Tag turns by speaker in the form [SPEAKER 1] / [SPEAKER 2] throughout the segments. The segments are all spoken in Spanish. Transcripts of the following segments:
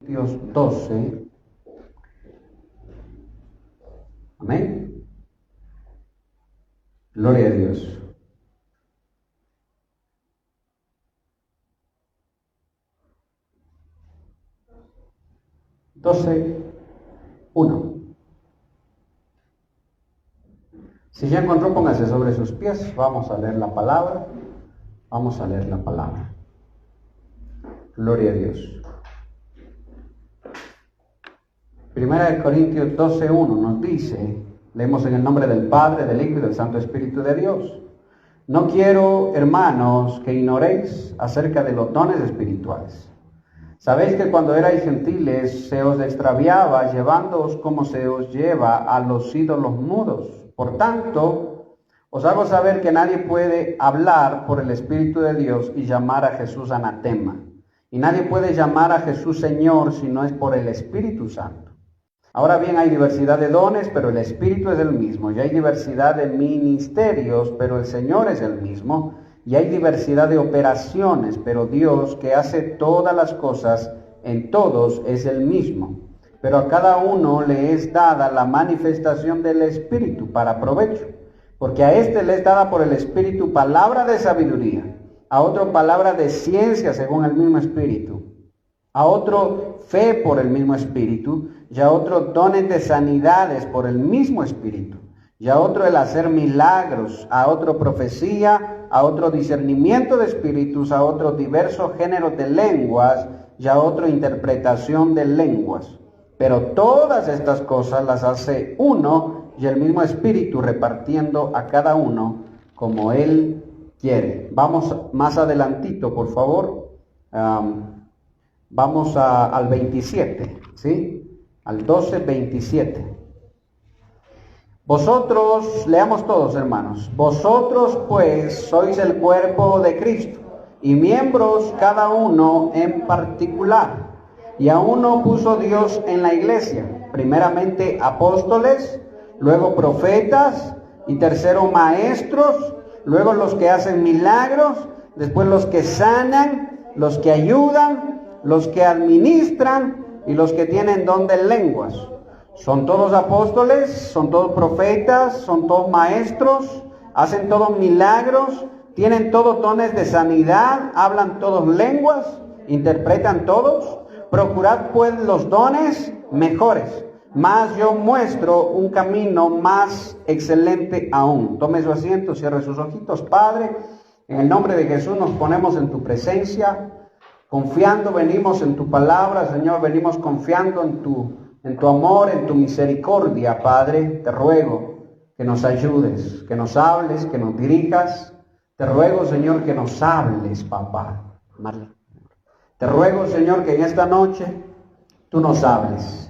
[SPEAKER 1] Corintios 12. Amén. Gloria a Dios. Doce, 1. Si ya encontró, póngase sobre sus pies. Vamos a leer la palabra. Vamos a leer la palabra. Gloria a Dios. Primera de Corintios 12:1 nos dice, leemos en el nombre del Padre, del Hijo y del Santo Espíritu de Dios. No quiero, hermanos, que ignoréis acerca de los dones espirituales. Sabéis que cuando erais gentiles se os extraviaba, llevándoos como se os lleva a los ídolos mudos. Por tanto, os hago saber que nadie puede hablar por el Espíritu de Dios y llamar a Jesús anatema. Y nadie puede llamar a Jesús Señor si no es por el Espíritu Santo. Ahora bien, hay diversidad de dones, pero el Espíritu es el mismo. Y hay diversidad de ministerios, pero el Señor es el mismo. Y hay diversidad de operaciones, pero Dios, que hace todas las cosas en todos, es el mismo. Pero a cada uno le es dada la manifestación del Espíritu para provecho. Porque a este le es dada por el Espíritu palabra de sabiduría, a otro palabra de ciencia según el mismo Espíritu, a otro fe por el mismo Espíritu, y a otro dones de sanidades por el mismo Espíritu, y a otro el hacer milagros, a otro profecía, a otro discernimiento de espíritus, a otro diversos géneros de lenguas, y a otro interpretación de lenguas. Pero todas estas cosas las hace uno y el mismo Espíritu, repartiendo a cada uno como Él quiere. Vamos más adelantito, por favor. Vamos al 27, ¿sí? Al 12:27. Vosotros, leamos todos, hermanos. Vosotros, pues, sois el cuerpo de Cristo, y miembros cada uno en particular. Y a uno puso Dios en la iglesia, primeramente apóstoles, luego profetas, y tercero maestros, luego los que hacen milagros, después los que sanan, los que ayudan, los que administran y los que tienen don de lenguas. Son todos apóstoles, son todos profetas, son todos maestros, hacen todos milagros, tienen todos dones de sanidad, hablan todos lenguas, interpretan todos. Procurad pues los dones mejores, mas yo muestro un camino más excelente aún. Tome su asiento, cierre sus ojitos. Padre, en el nombre de Jesús nos ponemos en tu presencia, confiando, venimos en tu palabra, Señor, venimos confiando en tu amor, en tu misericordia, Padre. Te ruego que nos ayudes, que nos hables, que nos dirijas. Te ruego, Señor, que nos hables, papá. Marley. Te ruego, Señor, que en esta noche tú nos hables.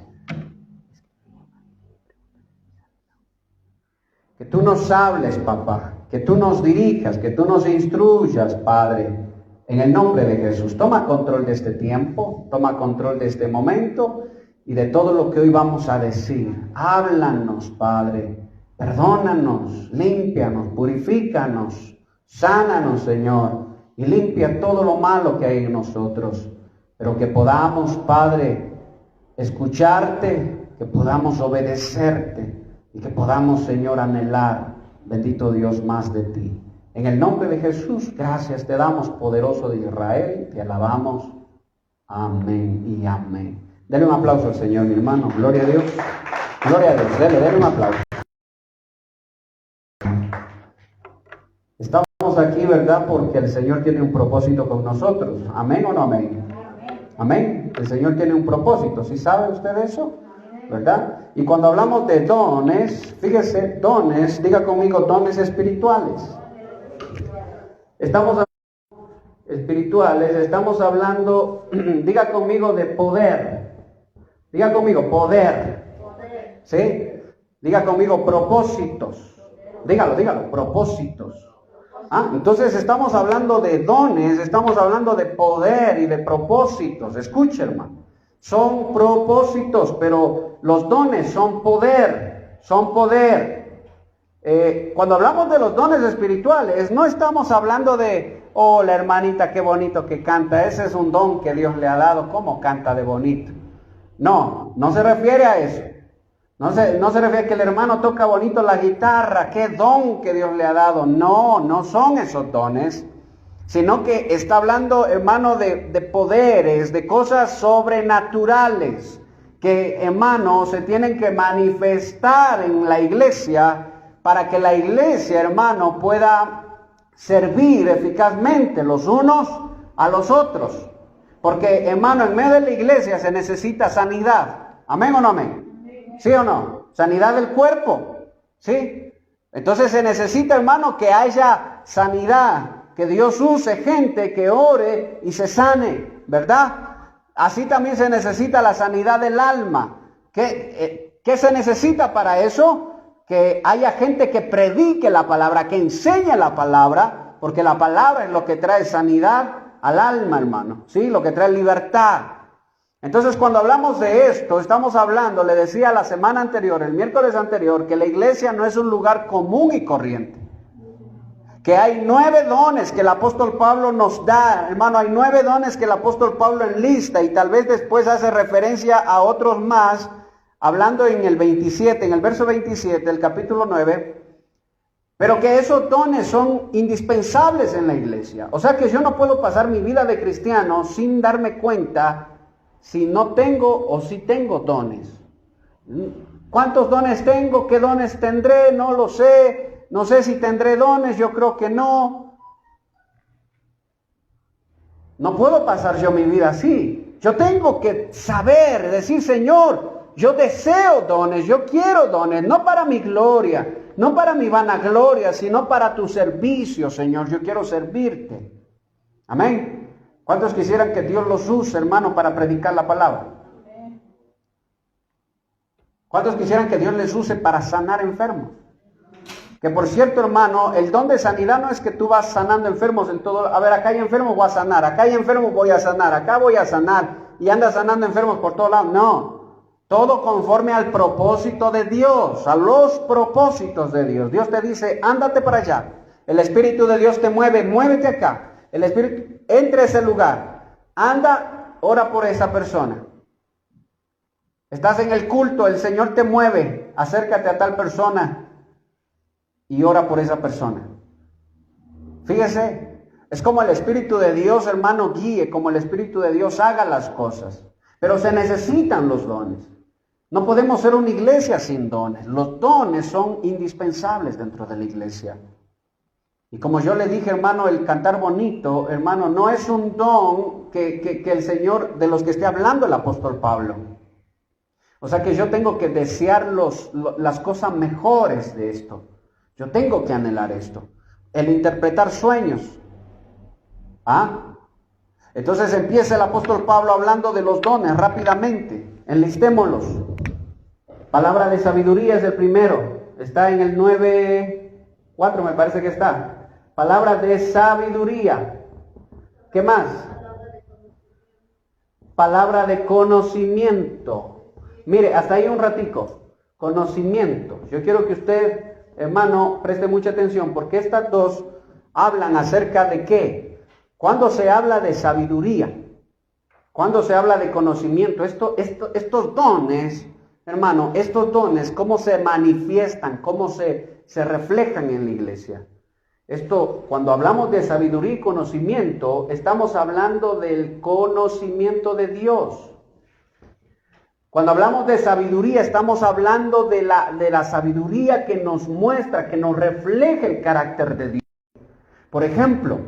[SPEAKER 1] Que tú nos hables, papá. Que tú nos dirijas, que tú nos instruyas, Padre. En el nombre de Jesús. Toma control de este tiempo, toma control de este momento y de todo lo que hoy vamos a decir. Háblanos, Padre. Perdónanos, límpianos, purifícanos, sánanos, Señor. Y limpia todo lo malo que hay en nosotros, pero que podamos, Padre, escucharte, que podamos obedecerte y que podamos, Señor, anhelar, bendito Dios, más de ti. En el nombre de Jesús, gracias te damos, poderoso de Israel, te alabamos. Amén y amén. Denle un aplauso al Señor, mi hermano. Gloria a Dios. Gloria a Dios. Denle un aplauso. Estamos aquí, ¿verdad? Porque el Señor tiene un propósito con nosotros. ¿Amén o no amén? Amén. El Señor tiene un propósito. ¿Sí sabe usted eso? ¿Verdad? Y cuando hablamos de dones, fíjese, dones, diga conmigo, dones espirituales. Estamos hablando espirituales, estamos hablando, diga conmigo, de poder. Diga conmigo, poder. ¿Sí? Diga conmigo, propósitos. Dígalo, propósitos. Entonces estamos hablando de dones, estamos hablando de poder y de propósitos. Escuche, hermano. Son propósitos, pero los dones son poder. Son poder. Cuando hablamos de los dones espirituales, no estamos hablando de, oh, la hermanita, qué bonito que canta. Ese es un don que Dios le ha dado. ¿Cómo canta de bonito? No, no se refiere a eso. No se refiere a que el hermano toca bonito la guitarra, qué don que Dios le ha dado. No, no son esos dones, sino que está hablando, hermano, de poderes, de cosas sobrenaturales, que, hermano, se tienen que manifestar en la iglesia para que la iglesia, hermano, pueda servir eficazmente los unos a los otros. Porque, hermano, en medio de la iglesia se necesita sanidad. ¿Amén o no amén? ¿Sí o no? Sanidad del cuerpo. ¿Sí? Entonces se necesita, hermano, que haya sanidad. Que Dios use gente que ore y se sane. ¿Verdad? Así también se necesita la sanidad del alma. ¿Qué se necesita para eso? Que haya gente que predique la palabra, que enseñe la palabra, porque la palabra es lo que trae sanidad al alma, hermano, ¿sí? Lo que trae libertad. Entonces, cuando hablamos de esto, estamos hablando, le decía la semana anterior, el miércoles anterior, que la iglesia no es un lugar común y corriente. Que hay 9 dones que el apóstol Pablo nos da, hermano, hay 9 dones que el apóstol Pablo enlista y tal vez después hace referencia a otros más, hablando en el 27, en el verso 27 del capítulo 9, pero que esos dones son indispensables en la iglesia. O sea que yo no puedo pasar mi vida de cristiano sin darme cuenta si no tengo o si tengo dones. ¿Cuántos dones tengo? ¿Qué dones tendré? No lo sé. No sé si tendré dones, yo creo que no. No puedo pasar yo mi vida así. Yo tengo que saber, decir, Señor, yo deseo dones, yo quiero dones, no para mi gloria, no para mi vanagloria, sino para tu servicio, Señor. Yo quiero servirte. Amén. ¿Cuántos quisieran que Dios los use, hermano, para predicar la palabra? ¿Cuántos quisieran que Dios les use para sanar enfermos? Que por cierto, hermano, el don de sanidad no es que tú vas sanando enfermos en todo. A ver, acá hay enfermos, voy a sanar. Acá hay enfermos, voy a sanar. Acá voy a sanar. Y andas sanando enfermos por todos lados. No. Todo conforme al propósito de Dios, a los propósitos de Dios. Dios te dice, ándate para allá. El Espíritu de Dios te mueve, muévete acá. El Espíritu, entra a ese lugar. Anda, ora por esa persona. Estás en el culto, el Señor te mueve. Acércate a tal persona y ora por esa persona. Fíjese, es como el Espíritu de Dios, hermano, guíe, como el Espíritu de Dios haga las cosas. Pero se necesitan los dones. No podemos ser una iglesia sin dones. Los dones son indispensables dentro de la iglesia. Y como yo le dije, hermano, el cantar bonito, hermano, no es un don que el Señor, de los que esté hablando el apóstol Pablo. O sea que yo tengo que desear las cosas mejores de esto. Yo tengo que anhelar esto. El interpretar sueños. Entonces empieza el apóstol Pablo hablando de los dones rápidamente. Enlistémoslos. Palabra de sabiduría es el primero. Está en el 9:4 me parece que está. Palabra de sabiduría. ¿Qué más? Palabra de conocimiento. Mire, hasta ahí un ratico. Conocimiento. Yo quiero que usted, hermano, preste mucha atención, porque estas dos hablan acerca de qué. Cuando se habla de sabiduría, cuando se habla de conocimiento, estos dones, hermano, estos dones, cómo se manifiestan, cómo se reflejan en la iglesia. Esto, cuando hablamos de sabiduría y conocimiento, estamos hablando del conocimiento de Dios. Cuando hablamos de sabiduría, estamos hablando de la sabiduría que nos muestra, que nos refleja el carácter de Dios. Por ejemplo,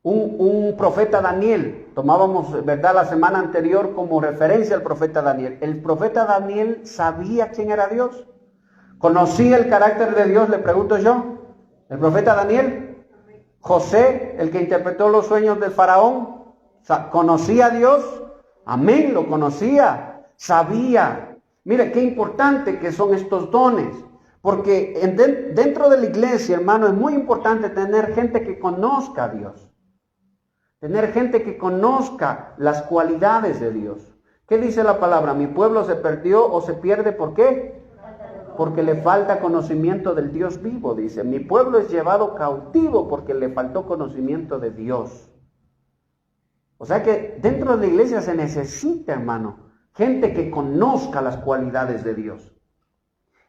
[SPEAKER 1] un profeta Daniel, tomábamos, ¿verdad?, la semana anterior como referencia al profeta Daniel. El profeta Daniel sabía quién era Dios. ¿Conocía el carácter de Dios? Le pregunto yo. El profeta Daniel. José, el que interpretó los sueños del faraón, ¿conocía a Dios? Amén, lo conocía, sabía. Mire, qué importante que son estos dones. Porque dentro de la iglesia, hermano, es muy importante tener gente que conozca a Dios. Tener gente que conozca las cualidades de Dios. ¿Qué dice la palabra? Mi pueblo se perdió o se pierde, ¿por qué? Porque le falta conocimiento del Dios vivo, dice. Mi pueblo es llevado cautivo porque le faltó conocimiento de Dios. O sea que dentro de la iglesia se necesita, hermano, Gente que conozca las cualidades de Dios.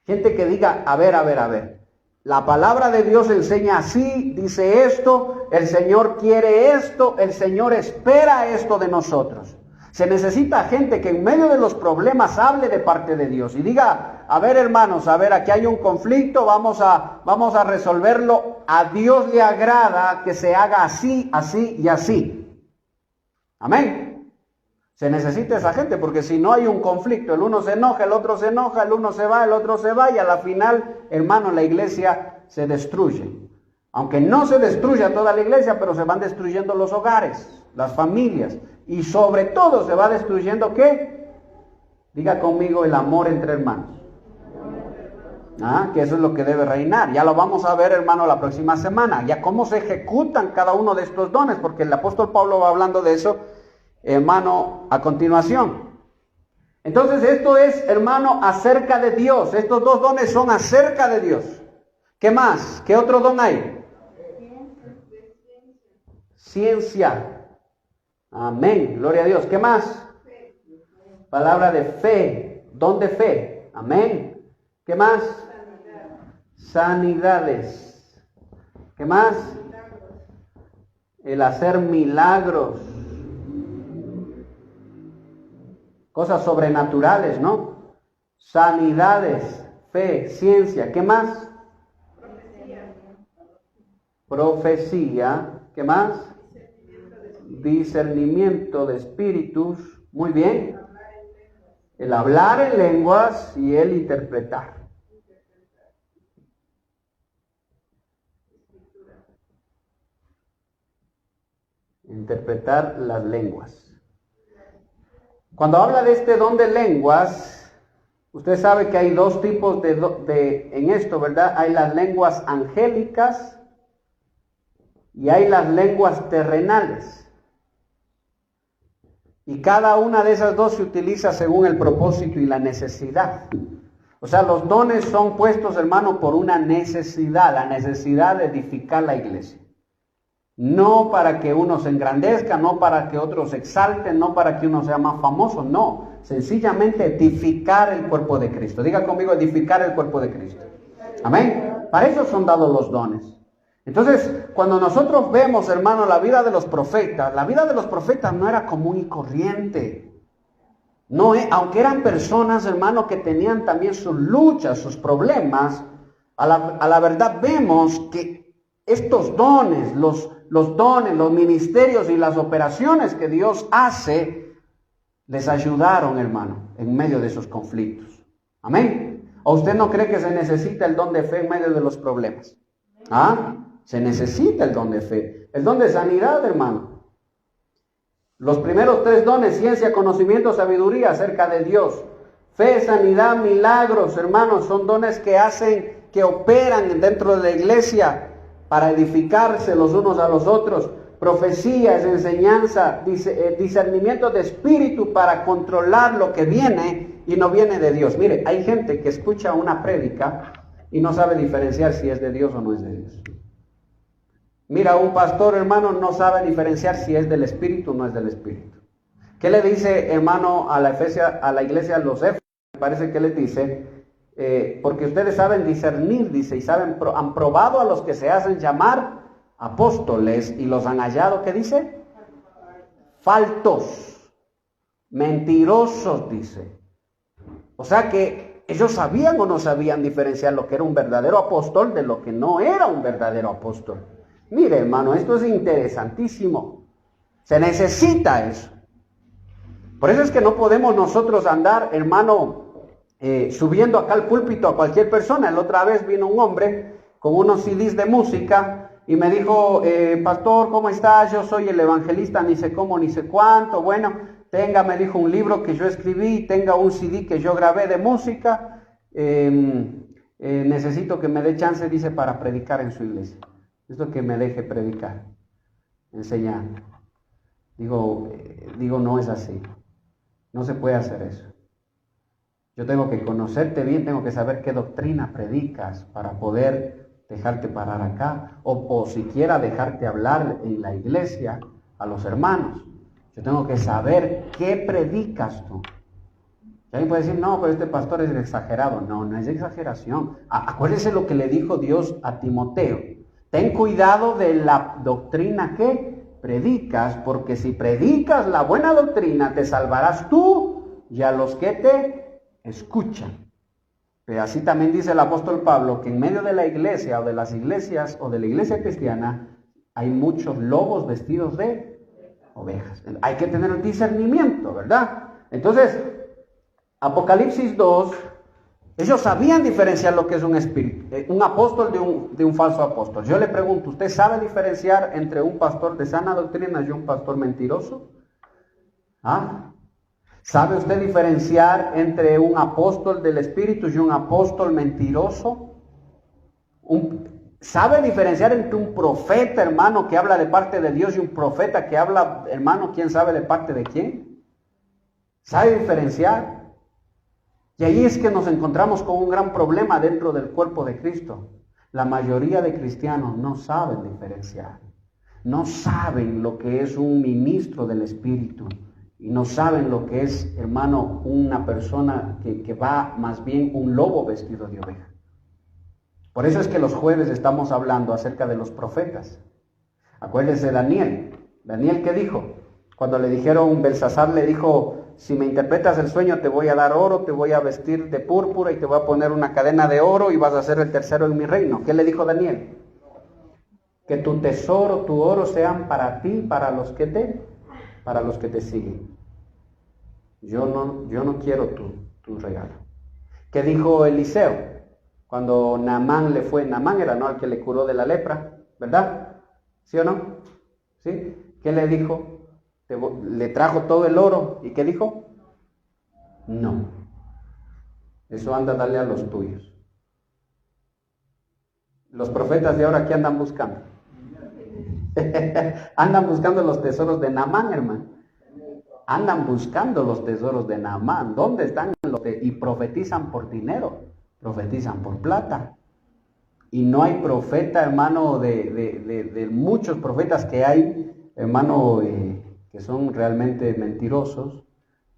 [SPEAKER 1] Gente que diga, a ver. La palabra de Dios enseña así, dice esto, el Señor quiere esto, el Señor espera esto de nosotros. Se necesita gente que en medio de los problemas hable de parte de Dios y diga, a ver hermanos, aquí hay un conflicto, vamos a resolverlo. A Dios le agrada que se haga así, así y así. Amén. Se necesita esa gente porque si no hay un conflicto, el uno se enoja, el otro se enoja, el uno se va, el otro se va y a la final, hermano, la iglesia se destruye. Aunque no se destruya toda la iglesia, pero se van destruyendo los hogares, las familias. Y sobre todo se va destruyendo, ¿qué? Diga conmigo, el amor entre hermanos. Que eso es lo que debe reinar. Ya lo vamos a ver, hermano, la próxima semana. Ya cómo se ejecutan cada uno de estos dones, porque el apóstol Pablo va hablando de eso, hermano, a continuación. Entonces esto es, hermano, acerca de Dios. Estos dos dones son acerca de Dios. ¿Qué más? ¿Qué otro don hay? Ciencia. Amén, gloria a Dios. ¿Qué más? Palabra de fe. Don de fe. Amén. ¿Qué más? Sanidades. ¿Qué más? El hacer milagros. Cosas sobrenaturales, ¿no? Sanidades, fe, ciencia. ¿Qué más? Profecía. ¿Qué más? Discernimiento de espíritus. Muy bien. El hablar en lenguas y el interpretar. Interpretar las lenguas. Cuando habla de este don de lenguas, usted sabe que hay dos tipos en esto, ¿verdad? Hay las lenguas angélicas y hay las lenguas terrenales. Y cada una de esas dos se utiliza según el propósito y la necesidad. O sea, los dones son puestos, hermano, por una necesidad, la necesidad de edificar la iglesia. No para que uno se engrandezca, no para que otros se exalten, no para que uno sea más famoso, no. Sencillamente edificar el cuerpo de Cristo. Diga conmigo, edificar el cuerpo de Cristo. Amén. Para eso son dados los dones. Entonces, cuando nosotros vemos, hermano, la vida de los profetas no era común y corriente. No, aunque eran personas, hermano, que tenían también sus luchas, sus problemas, a la verdad vemos que estos dones, los dones, los ministerios y las operaciones que Dios hace, les ayudaron, hermano, en medio de esos conflictos. Amén. ¿O usted no cree que se necesita el don de fe en medio de los problemas? Se necesita el don de fe. El don de sanidad, hermano. Los primeros tres dones, ciencia, conocimiento, sabiduría acerca de Dios. Fe, sanidad, milagros, hermanos, son dones que operan dentro de la iglesia para edificarse los unos a los otros. Profecía es enseñanza, discernimiento de espíritu para controlar lo que viene y no viene de Dios. Mire, hay gente que escucha una prédica y no sabe diferenciar si es de Dios o no es de Dios. Mira, un pastor, hermano, no sabe diferenciar si es del Espíritu o no es del Espíritu. ¿Qué le dice, hermano, a la iglesia de los Éfesos? Me parece que les dice, porque ustedes saben discernir, dice, y han probado a los que se hacen llamar apóstoles y los han hallado, ¿qué dice? Faltos, mentirosos, dice. O sea que ellos sabían o no sabían diferenciar lo que era un verdadero apóstol de lo que no era un verdadero apóstol. Mire, hermano, esto es interesantísimo. Se necesita eso. Por eso es que no podemos nosotros andar, hermano, subiendo acá al púlpito a cualquier persona. La otra vez vino un hombre con unos CDs de música y me dijo, pastor, ¿cómo estás? Yo soy el evangelista, ni sé cómo, ni sé cuánto. Bueno, tenga, me dijo, un libro que yo escribí, tenga un CD que yo grabé de música. Necesito que me dé chance, dice, para predicar en su iglesia. Esto que me deje predicar, enseñar. Digo, no es así. No se puede hacer eso. Yo tengo que conocerte bien, tengo que saber qué doctrina predicas para poder dejarte parar acá o siquiera dejarte hablar en la iglesia a los hermanos. Yo tengo que saber qué predicas tú. Y alguien puede decir, no, pero este pastor es exagerado. No, no es exageración. Acuérdese lo que le dijo Dios a Timoteo. Ten cuidado de la doctrina que predicas, porque si predicas la buena doctrina, te salvarás tú y a los que te escuchan. Pero así también dice el apóstol Pablo, que en medio de la iglesia o de las iglesias o de la iglesia cristiana, hay muchos lobos vestidos de ovejas. Hay que tener un discernimiento, ¿verdad? Entonces, Apocalipsis 2, ellos sabían diferenciar lo que es un espíritu, un apóstol de un falso apóstol. Yo le pregunto, ¿usted sabe diferenciar entre un pastor de sana doctrina y un pastor mentiroso? ¿Ah? ¿Sabe usted diferenciar entre un apóstol del espíritu y un apóstol mentiroso? ¿Sabe diferenciar entre un profeta, hermano, que habla de parte de Dios y un profeta que habla, hermano, quién sabe de parte de quién? ¿Sabe diferenciar? Y ahí es que nos encontramos con un gran problema dentro del cuerpo de Cristo. La mayoría de cristianos no saben diferenciar. No saben lo que es un ministro del Espíritu. Y no saben lo que es, hermano, una persona que va más bien un lobo vestido de oveja. Por eso es que los jueves estamos hablando acerca de los profetas. Acuérdense de Daniel. ¿Daniel qué dijo? Cuando le dijeron, Belsasar le dijo, si me interpretas el sueño te voy a dar oro, te voy a vestir de púrpura y te voy a poner una cadena de oro y vas a ser el tercero en mi reino. ¿Qué le dijo Daniel? Que tu tesoro, tu oro sean para ti, para los que te siguen. Yo no quiero tu regalo. ¿Qué dijo Eliseo? Cuando Naamán era, ¿no?, el que le curó de la lepra, ¿verdad? ¿Sí o no? ¿Sí? ¿Qué le dijo? Le trajo todo el oro. ¿Y qué dijo? No. Eso anda a darle a los tuyos. Los profetas de ahora, ¿qué andan buscando? Andan buscando los tesoros de Naamán, hermano. Andan buscando los tesoros de Naamán. ¿Dónde están? Y profetizan por dinero, profetizan por plata. Y no hay profeta, hermano, de muchos profetas que hay, hermano, que son realmente mentirosos,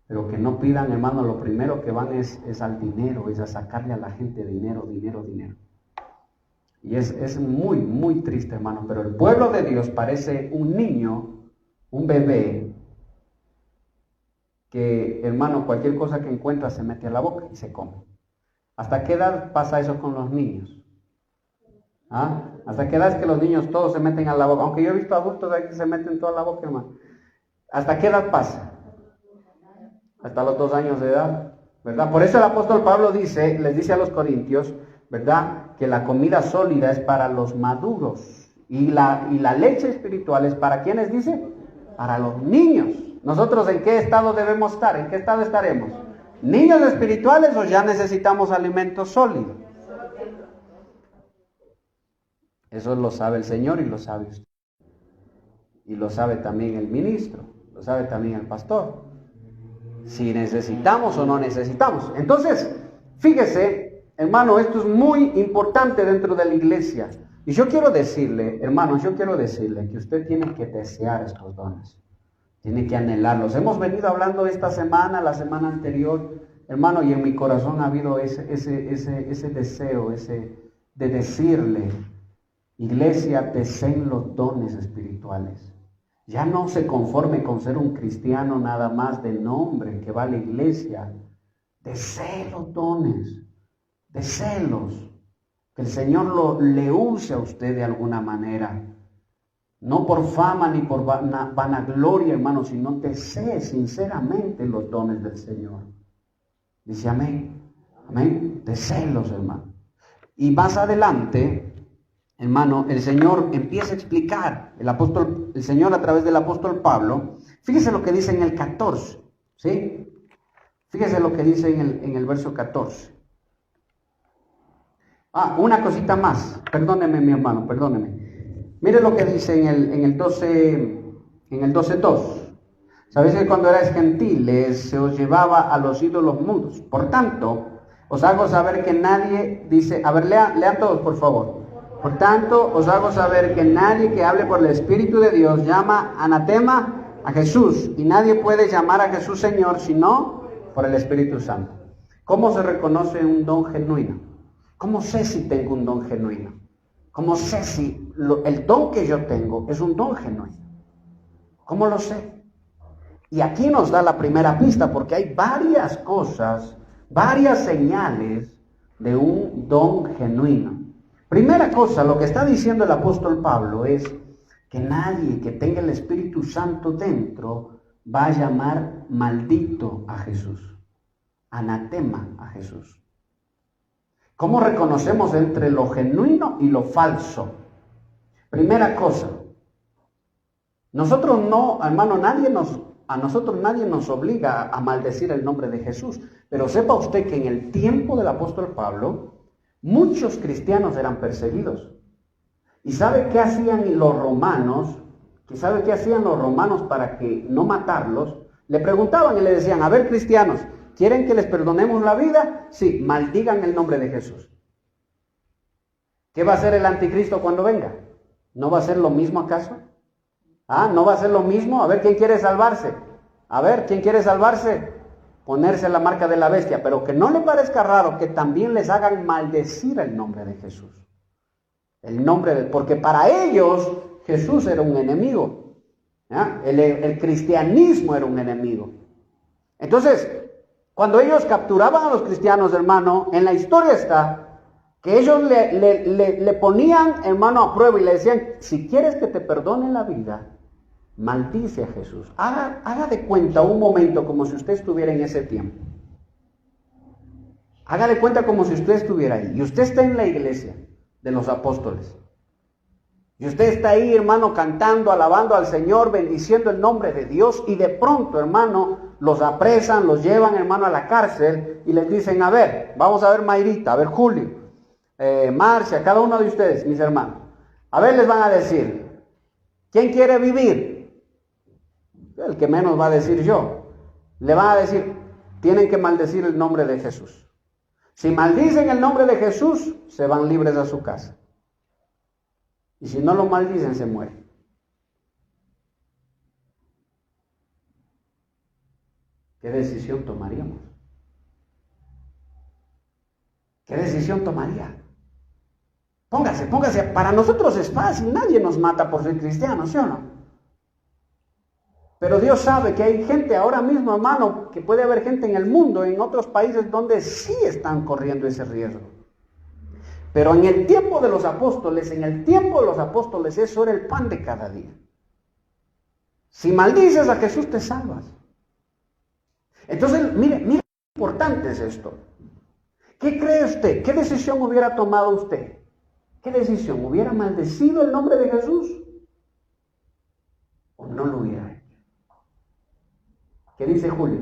[SPEAKER 1] pero que no pidan, hermano, lo primero que van es al dinero, es a sacarle a la gente dinero. Y es muy, muy triste, hermano, pero el pueblo de Dios parece un niño, un bebé, que, hermano, cualquier cosa que encuentra se mete a la boca y se come. ¿Hasta qué edad pasa eso con los niños? ¿Ah? ¿Hasta qué edad es que los niños todos se meten a la boca? Aunque yo he visto adultos ahí que se meten toda la boca, hermano. ¿Hasta qué edad pasa? Hasta los 2 años de edad, ¿verdad? Por eso el apóstol Pablo les dice a los corintios, ¿verdad?, que la comida sólida es para los maduros y la leche espiritual es para ¿quiénes dice? Para los niños. ¿Nosotros en qué estado debemos estar? ¿En qué estado estaremos? ¿Niños espirituales o ya necesitamos alimento sólido? Eso lo sabe el Señor y lo sabe usted. Y lo sabe también el ministro, lo sabe también el pastor. Si necesitamos o no necesitamos. Entonces, fíjese, hermano, esto es muy importante dentro de la iglesia. Y yo quiero decirle, hermano, que usted tiene que desear estos dones. Tiene que anhelarlos. Hemos venido hablando esta semana, la semana anterior, hermano, y en mi corazón ha habido ese deseo, de decirle, iglesia, deseen los dones espirituales. Ya no se conforme con ser un cristiano nada más de nombre que va a la iglesia. Desee los dones, deséelos. Que el Señor le use a usted de alguna manera. No por fama ni por vanagloria, hermano, sino desee sinceramente los dones del Señor. Dice amén. Amén. Deséelos, hermano. Y más adelante, hermano, el Señor empieza a explicar, el Señor a través del apóstol Pablo. Fíjese lo que dice en el 14, ¿sí? Fíjese lo que dice en el verso 14. Una cosita más, perdóneme mi hermano, perdóneme. Mire lo que dice en el 12:2. Sabéis que cuando erais gentiles se os llevaba a los ídolos mudos. Por tanto, os hago saber que nadie dice, a ver, lean todos por favor. Por tanto, os hago saber que nadie que hable por el Espíritu de Dios llama anatema a Jesús. Y nadie puede llamar a Jesús Señor, sino Por el Espíritu Santo. ¿Cómo se reconoce un don genuino? ¿Cómo sé si tengo un don genuino? ¿Cómo sé si el don que yo tengo es un don genuino? ¿Cómo lo sé? Y aquí nos da la primera pista, porque hay varias cosas, varias señales de un don genuino. Primera cosa, lo que está diciendo el apóstol Pablo es que nadie que tenga el Espíritu Santo dentro va a llamar maldito a Jesús, anatema a Jesús. ¿Cómo reconocemos entre lo genuino y lo falso? Primera cosa, nosotros no, hermano, a nosotros nadie nos obliga a maldecir el nombre de Jesús, pero sepa usted que en el tiempo del apóstol Pablo, muchos cristianos eran perseguidos. ¿Y sabe qué hacían los romanos? ¿Sabe qué hacían los romanos para que no matarlos? Le preguntaban y le decían, a ver, cristianos, ¿quieren que les perdonemos la vida? Sí, maldigan el nombre de Jesús. ¿Qué va a hacer el anticristo cuando venga? ¿No va a ser lo mismo acaso? ¿No va a ser lo mismo? A ver, ¿quién quiere salvarse? A ver, ¿quién quiere salvarse? Ponerse la marca de la bestia, pero que no le parezca raro que también les hagan maldecir el nombre de Jesús. Porque para ellos Jesús era un enemigo. El cristianismo era un enemigo. Entonces, cuando ellos capturaban a los cristianos, hermano, en la historia está que ellos le ponían, hermano, a prueba y le decían, si quieres que te perdone la vida, maldice a Jesús. Haga de cuenta un momento como si usted estuviera en ese tiempo. Haga de cuenta como si usted estuviera ahí. Y usted está en la iglesia de los apóstoles. Y usted está ahí, hermano, cantando, alabando al Señor, bendiciendo el nombre de Dios. Y de pronto, hermano, los apresan, los llevan, hermano, a la cárcel. Y les dicen, a ver, vamos a ver Mayrita, a ver Julio, Marcia, cada uno de ustedes, mis hermanos. A ver, les van a decir, ¿quién quiere vivir? El que menos va a decir yo. Le van a decir, tienen que maldecir el nombre de Jesús. Si maldicen el nombre de Jesús, se van libres a su casa. Y si no lo maldicen, se mueren. ¿Qué decisión tomaríamos? ¿Qué decisión tomaría? Póngase, para nosotros es fácil, nadie nos mata por ser cristianos, ¿sí o no? Pero Dios sabe que hay gente ahora mismo, hermano, que puede haber gente en el mundo, en otros países donde sí están corriendo ese riesgo. Pero en el tiempo de los apóstoles, eso era el pan de cada día. Si maldices a Jesús, te salvas. Entonces, mire, qué importante es esto. ¿Qué cree usted? ¿Qué decisión hubiera tomado usted? ¿Qué decisión? ¿Hubiera maldecido el nombre de Jesús? ¿O no lo hubiera hecho? ¿Qué dice Julio?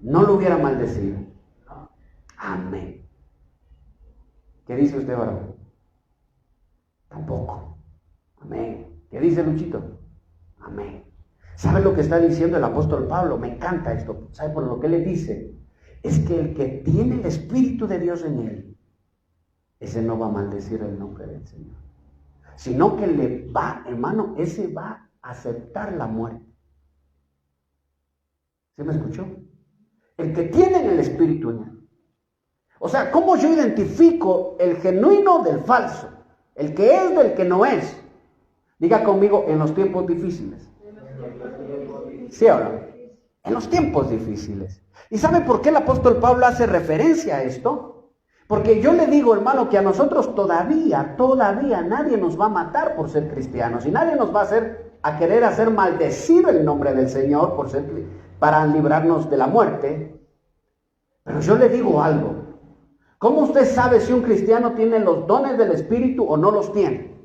[SPEAKER 1] No lo hubiera maldecido. Amén. ¿Qué dice usted, varón? Tampoco. Amén. ¿Qué dice Luchito? Amén. ¿Sabe lo que está diciendo el apóstol Pablo? Me encanta esto. ¿Sabe por lo que le dice? Es que el que tiene el Espíritu de Dios en él, ese no va a maldecir el nombre del Señor. Sino que le va, hermano, ese va a aceptar la muerte. ¿Se me escuchó? El que tiene el Espíritu en él. O sea, ¿cómo yo identifico el genuino del falso? El que es del que no es. Diga conmigo, en los tiempos difíciles. ¿Sí o no? En los tiempos difíciles. ¿Y sabe por qué el apóstol Pablo hace referencia a esto? Porque yo le digo, hermano, que a nosotros todavía nadie nos va a matar por ser cristianos. Y nadie nos va a querer hacer maldecir el nombre del Señor para librarnos de la muerte. Pero yo le digo algo. ¿Cómo usted sabe si un cristiano tiene los dones del Espíritu o no los tiene?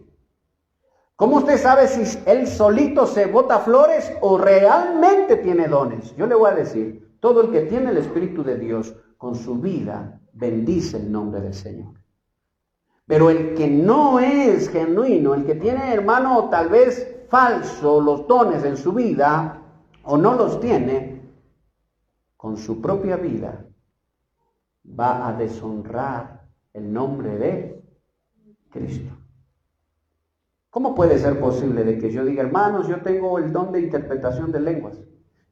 [SPEAKER 1] ¿Cómo usted sabe si él solito se bota flores o realmente tiene dones? Yo le voy a decir, todo el que tiene el Espíritu de Dios con su vida bendice el nombre del Señor. Pero el que no es genuino, el que tiene, hermano, tal vez falso los dones en su vida o no los tiene, con su propia vida va a deshonrar el nombre de Cristo. ¿Cómo puede ser posible de que yo diga, hermanos, yo tengo el don de interpretación de lenguas?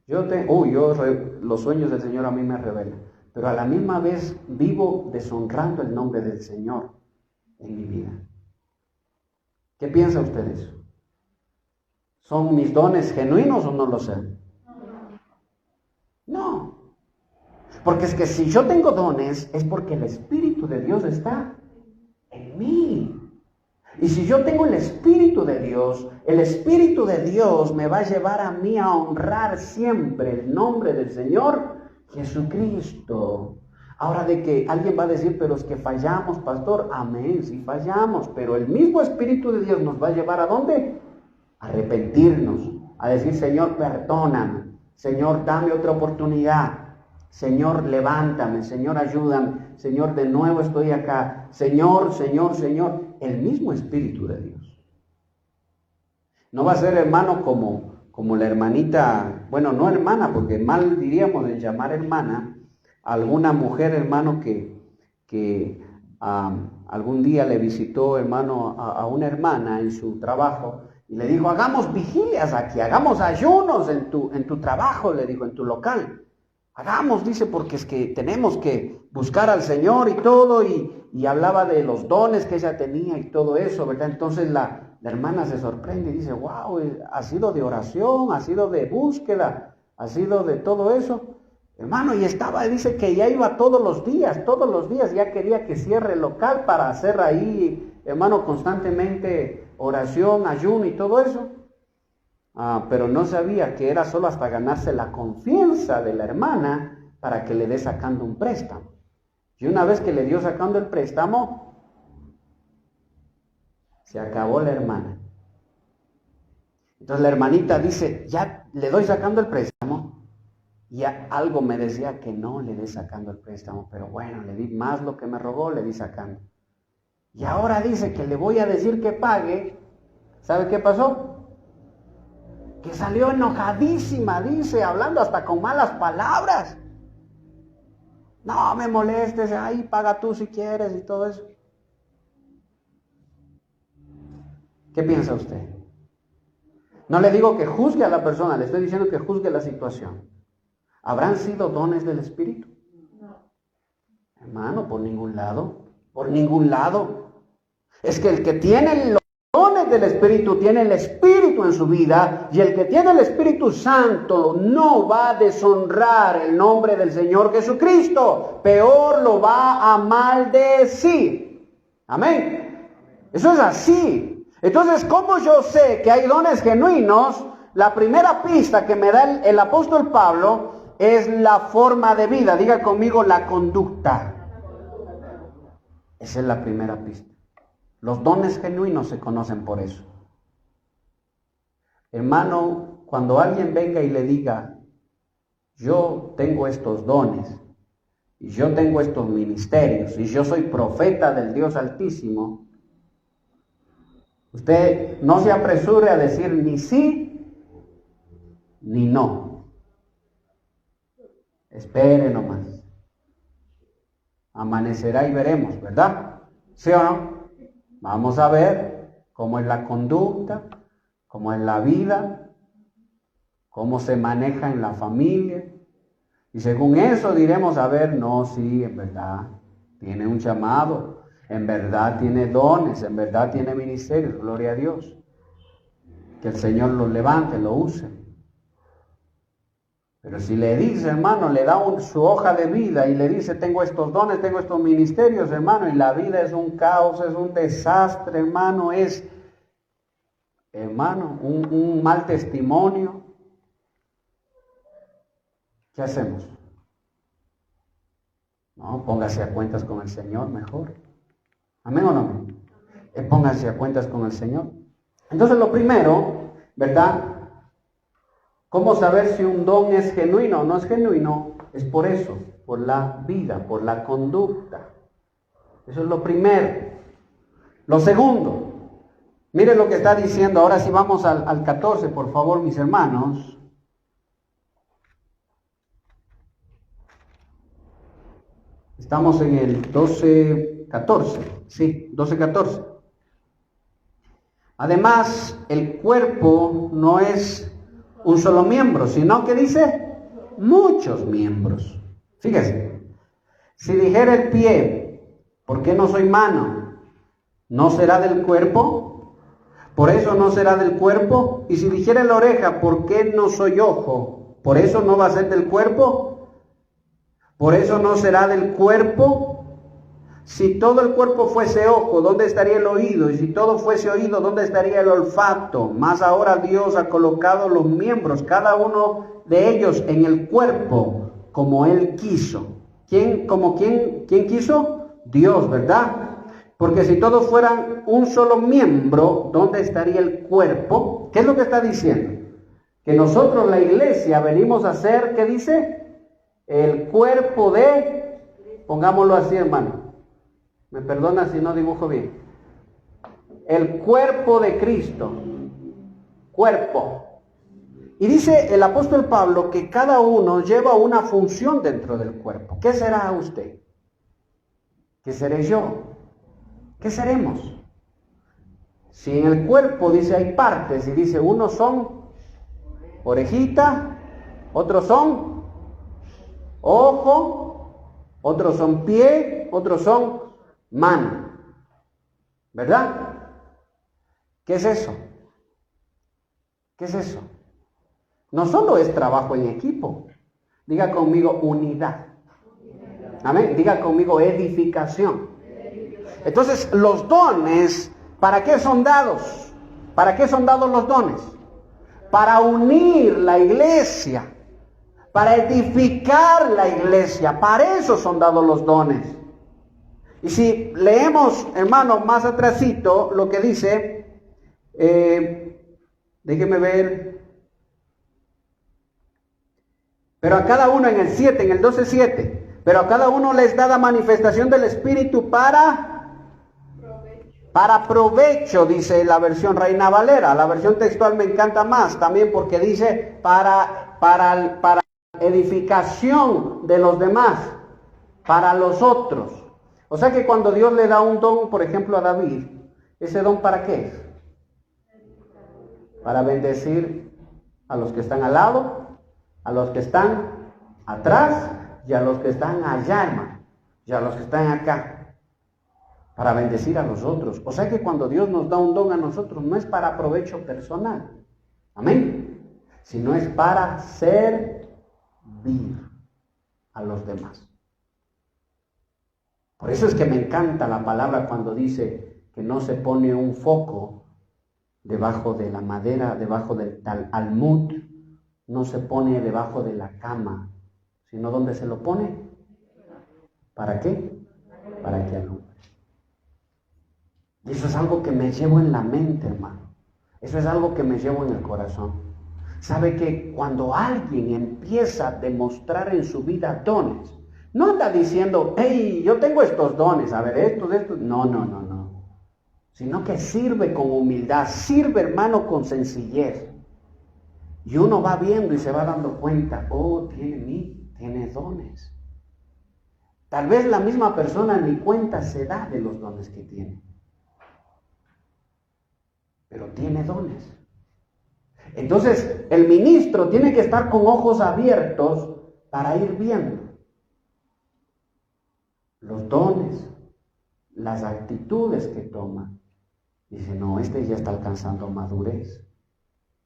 [SPEAKER 1] Los sueños del Señor a mí me revelan, pero a la misma vez vivo deshonrando el nombre del Señor en mi vida. ¿Qué piensa usted de eso? ¿Son mis dones genuinos o no lo sé? No. Porque es que si yo tengo dones, es porque el Espíritu de Dios está en mí. Y si yo tengo el Espíritu de Dios me va a llevar a mí a honrar siempre el nombre del Señor Jesucristo. Ahora, de que alguien va a decir, pero es que fallamos, pastor. Amén, sí fallamos, pero el mismo Espíritu de Dios nos va a llevar ¿a dónde? A arrepentirnos, a decir, Señor, perdóname, Señor, dame otra oportunidad, Señor, levántame, Señor, ayúdame, Señor, de nuevo estoy acá, Señor, el mismo Espíritu de Dios. No va a ser, hermano, como la hermanita, bueno, no hermana, porque mal diríamos en llamar hermana, alguna mujer, hermano, que algún día le visitó, hermano, a una hermana en su trabajo, y le dijo, hagamos vigilias aquí, hagamos ayunos en tu trabajo, le dijo, en tu local. Hagamos, dice, porque es que tenemos que buscar al Señor y todo, y hablaba de los dones que ella tenía y todo eso, ¿verdad? Entonces la hermana se sorprende y dice, wow, ha sido de oración, ha sido de búsqueda, ha sido de todo eso. Hermano, y dice que ya iba todos los días, ya quería que cierre el local para hacer ahí, hermano, constantemente oración, ayuno y todo eso. Pero no sabía que era solo hasta ganarse la confianza de la hermana para que le dé sacando un préstamo. Y una vez que le dio sacando el préstamo, se acabó la hermana. Entonces la hermanita dice, ya le doy sacando el préstamo. Y algo me decía que no le dé sacando el préstamo, pero bueno, le di más lo que me rogó, le di sacando. Y ahora dice que le voy a decir que pague. ¿Sabe qué pasó? Que salió enojadísima, dice, hablando hasta con malas palabras. No me molestes, ahí paga tú si quieres y todo eso. ¿Qué piensa usted? No le digo que juzgue a la persona, le estoy diciendo que juzgue la situación. ¿Habrán sido dones del Espíritu? No. Hermano, por ningún lado. Es que el que tiene los dones del Espíritu tiene el Espíritu en su vida, y el que tiene el Espíritu Santo no va a deshonrar el nombre del Señor Jesucristo, peor lo va a maldecir. Amén. Eso es así. Entonces, ¿cómo yo sé que hay dones genuinos? La primera pista que me da el apóstol Pablo es la forma de vida. Diga conmigo, la conducta. Esa es la primera pista. Los dones genuinos se conocen por eso. Hermano, cuando alguien venga y le diga, yo tengo estos dones, y yo tengo estos ministerios, y yo soy profeta del Dios Altísimo, usted no se apresure a decir ni sí, ni no. Espere nomás. Amanecerá y veremos, ¿verdad? ¿Sí o no? Vamos a ver cómo es la conducta, cómo es la vida, cómo se maneja en la familia. Y según eso diremos, a ver, no, sí, en verdad tiene un llamado, en verdad tiene dones, en verdad tiene ministerios, gloria a Dios. Que el Señor lo levante, lo use. Pero si le dice, hermano, le da su hoja de vida y le dice, tengo estos dones, tengo estos ministerios, hermano, y la vida es un caos, es un desastre, hermano, un mal testimonio. ¿Qué hacemos? No, póngase a cuentas con el Señor mejor. ¿Amén o no? Póngase a cuentas con el Señor. Entonces lo primero, ¿verdad? ¿Cómo saber si un don es genuino o no es genuino? Es por eso, por la vida, por la conducta. Eso es lo primero. Lo segundo, mire lo que está diciendo. Ahora sí vamos al 14, por favor, mis hermanos. Estamos en el 12:14. Sí, 12:14. Además, el cuerpo no es un solo miembro, sino que dice muchos miembros. Fíjese, si dijera el pie, ¿por qué no soy mano? ¿No será del cuerpo? ¿Por eso no será del cuerpo? Y si dijera la oreja, ¿por qué no soy ojo? ¿Por eso no va a ser del cuerpo? ¿Por eso no será del cuerpo? Si todo el cuerpo fuese ojo, ¿dónde estaría el oído? Y si todo fuese oído, ¿dónde estaría el olfato? Más ahora Dios ha colocado los miembros, cada uno de ellos en el cuerpo, como Él quiso. ¿Quién quiso? Dios, ¿verdad? Porque si todos fueran un solo miembro, ¿dónde estaría el cuerpo? ¿Qué es lo que está diciendo? Que nosotros, la iglesia, venimos a ser, ¿qué dice? El cuerpo de, pongámoslo así, hermano. Me perdona si no dibujo bien. El cuerpo de Cristo. Cuerpo. Y dice el apóstol Pablo que cada uno lleva una función dentro del cuerpo. ¿Qué será usted? ¿Qué seré yo? ¿Qué seremos? Si en el cuerpo dice hay partes y dice unos son orejita, otros son ojo, otros son pie, otros son mano. ¿Verdad? ¿Qué es eso? ¿Qué es eso? No solo es trabajo en equipo. Diga conmigo unidad. Amén. Diga conmigo edificación. Entonces, los dones, ¿para qué son dados? ¿Para qué son dados los dones? Para unir la iglesia, para edificar la iglesia. Para eso son dados los dones. Y si leemos, hermano, más atrásito, lo que dice, déjeme ver. Pero a cada uno en el 7, en el 12:7, pero a cada uno les da la manifestación del Espíritu para provecho, dice la versión Reina Valera. La versión textual me encanta más también porque dice para edificación de los demás, para los otros. O sea que cuando Dios le da un don, por ejemplo a David, ¿ese don para qué es? Para bendecir a los que están al lado, a los que están atrás y a los que están allá, hermano, y a los que están acá. Para bendecir a los otros. O sea que cuando Dios nos da un don a nosotros, no es para provecho personal. Amén. Sino es para servir a los demás. Por eso es que me encanta la palabra cuando dice que no se pone un foco debajo de la madera, debajo del almud, no se pone debajo de la cama, sino ¿dónde se lo pone? ¿Para qué? Para que alumbre. Y eso es algo que me llevo en la mente, hermano. Eso es algo que me llevo en el corazón. Sabe que cuando alguien empieza a demostrar en su vida dones, no anda diciendo, hey, yo tengo estos dones, a ver, estos. No. Sino que sirve con humildad, sirve, hermano, con sencillez. Y uno va viendo y se va dando cuenta, tiene dones. Tal vez la misma persona ni cuenta se da de los dones que tiene. Pero tiene dones. Entonces, el ministro tiene que estar con ojos abiertos para ir viendo los dones, las actitudes que toma. Dice, no, este ya está alcanzando madurez.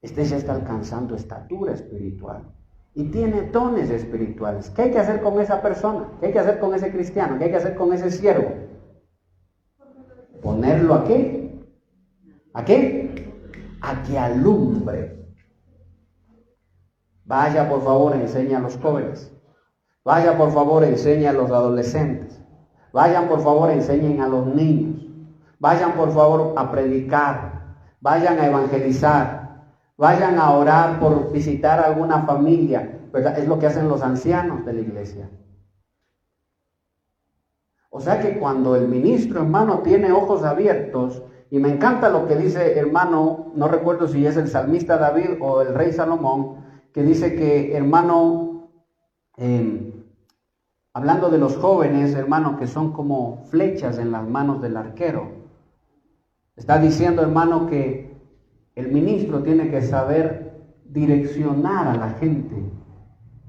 [SPEAKER 1] Este ya está alcanzando estatura espiritual. Y tiene dones espirituales. ¿Qué hay que hacer con esa persona? ¿Qué hay que hacer con ese cristiano? ¿Qué hay que hacer con ese siervo? ¿Ponerlo a qué? ¿A qué? A que alumbre. Vaya, por favor, enseña a los jóvenes. Vaya, por favor, enseña a los adolescentes. Vayan, por favor, enseñen a los niños. Vayan, por favor, a predicar. Vayan a evangelizar. Vayan a orar por visitar a alguna familia. ¿Verdad? Es lo que hacen los ancianos de la iglesia. O sea que cuando el ministro, hermano, tiene ojos abiertos, y me encanta lo que dice, hermano, no recuerdo si es el salmista David o el rey Salomón, que dice que, hermano, hablando de los jóvenes, hermano, que son como flechas en las manos del arquero, está diciendo, hermano, que el ministro tiene que saber direccionar a la gente.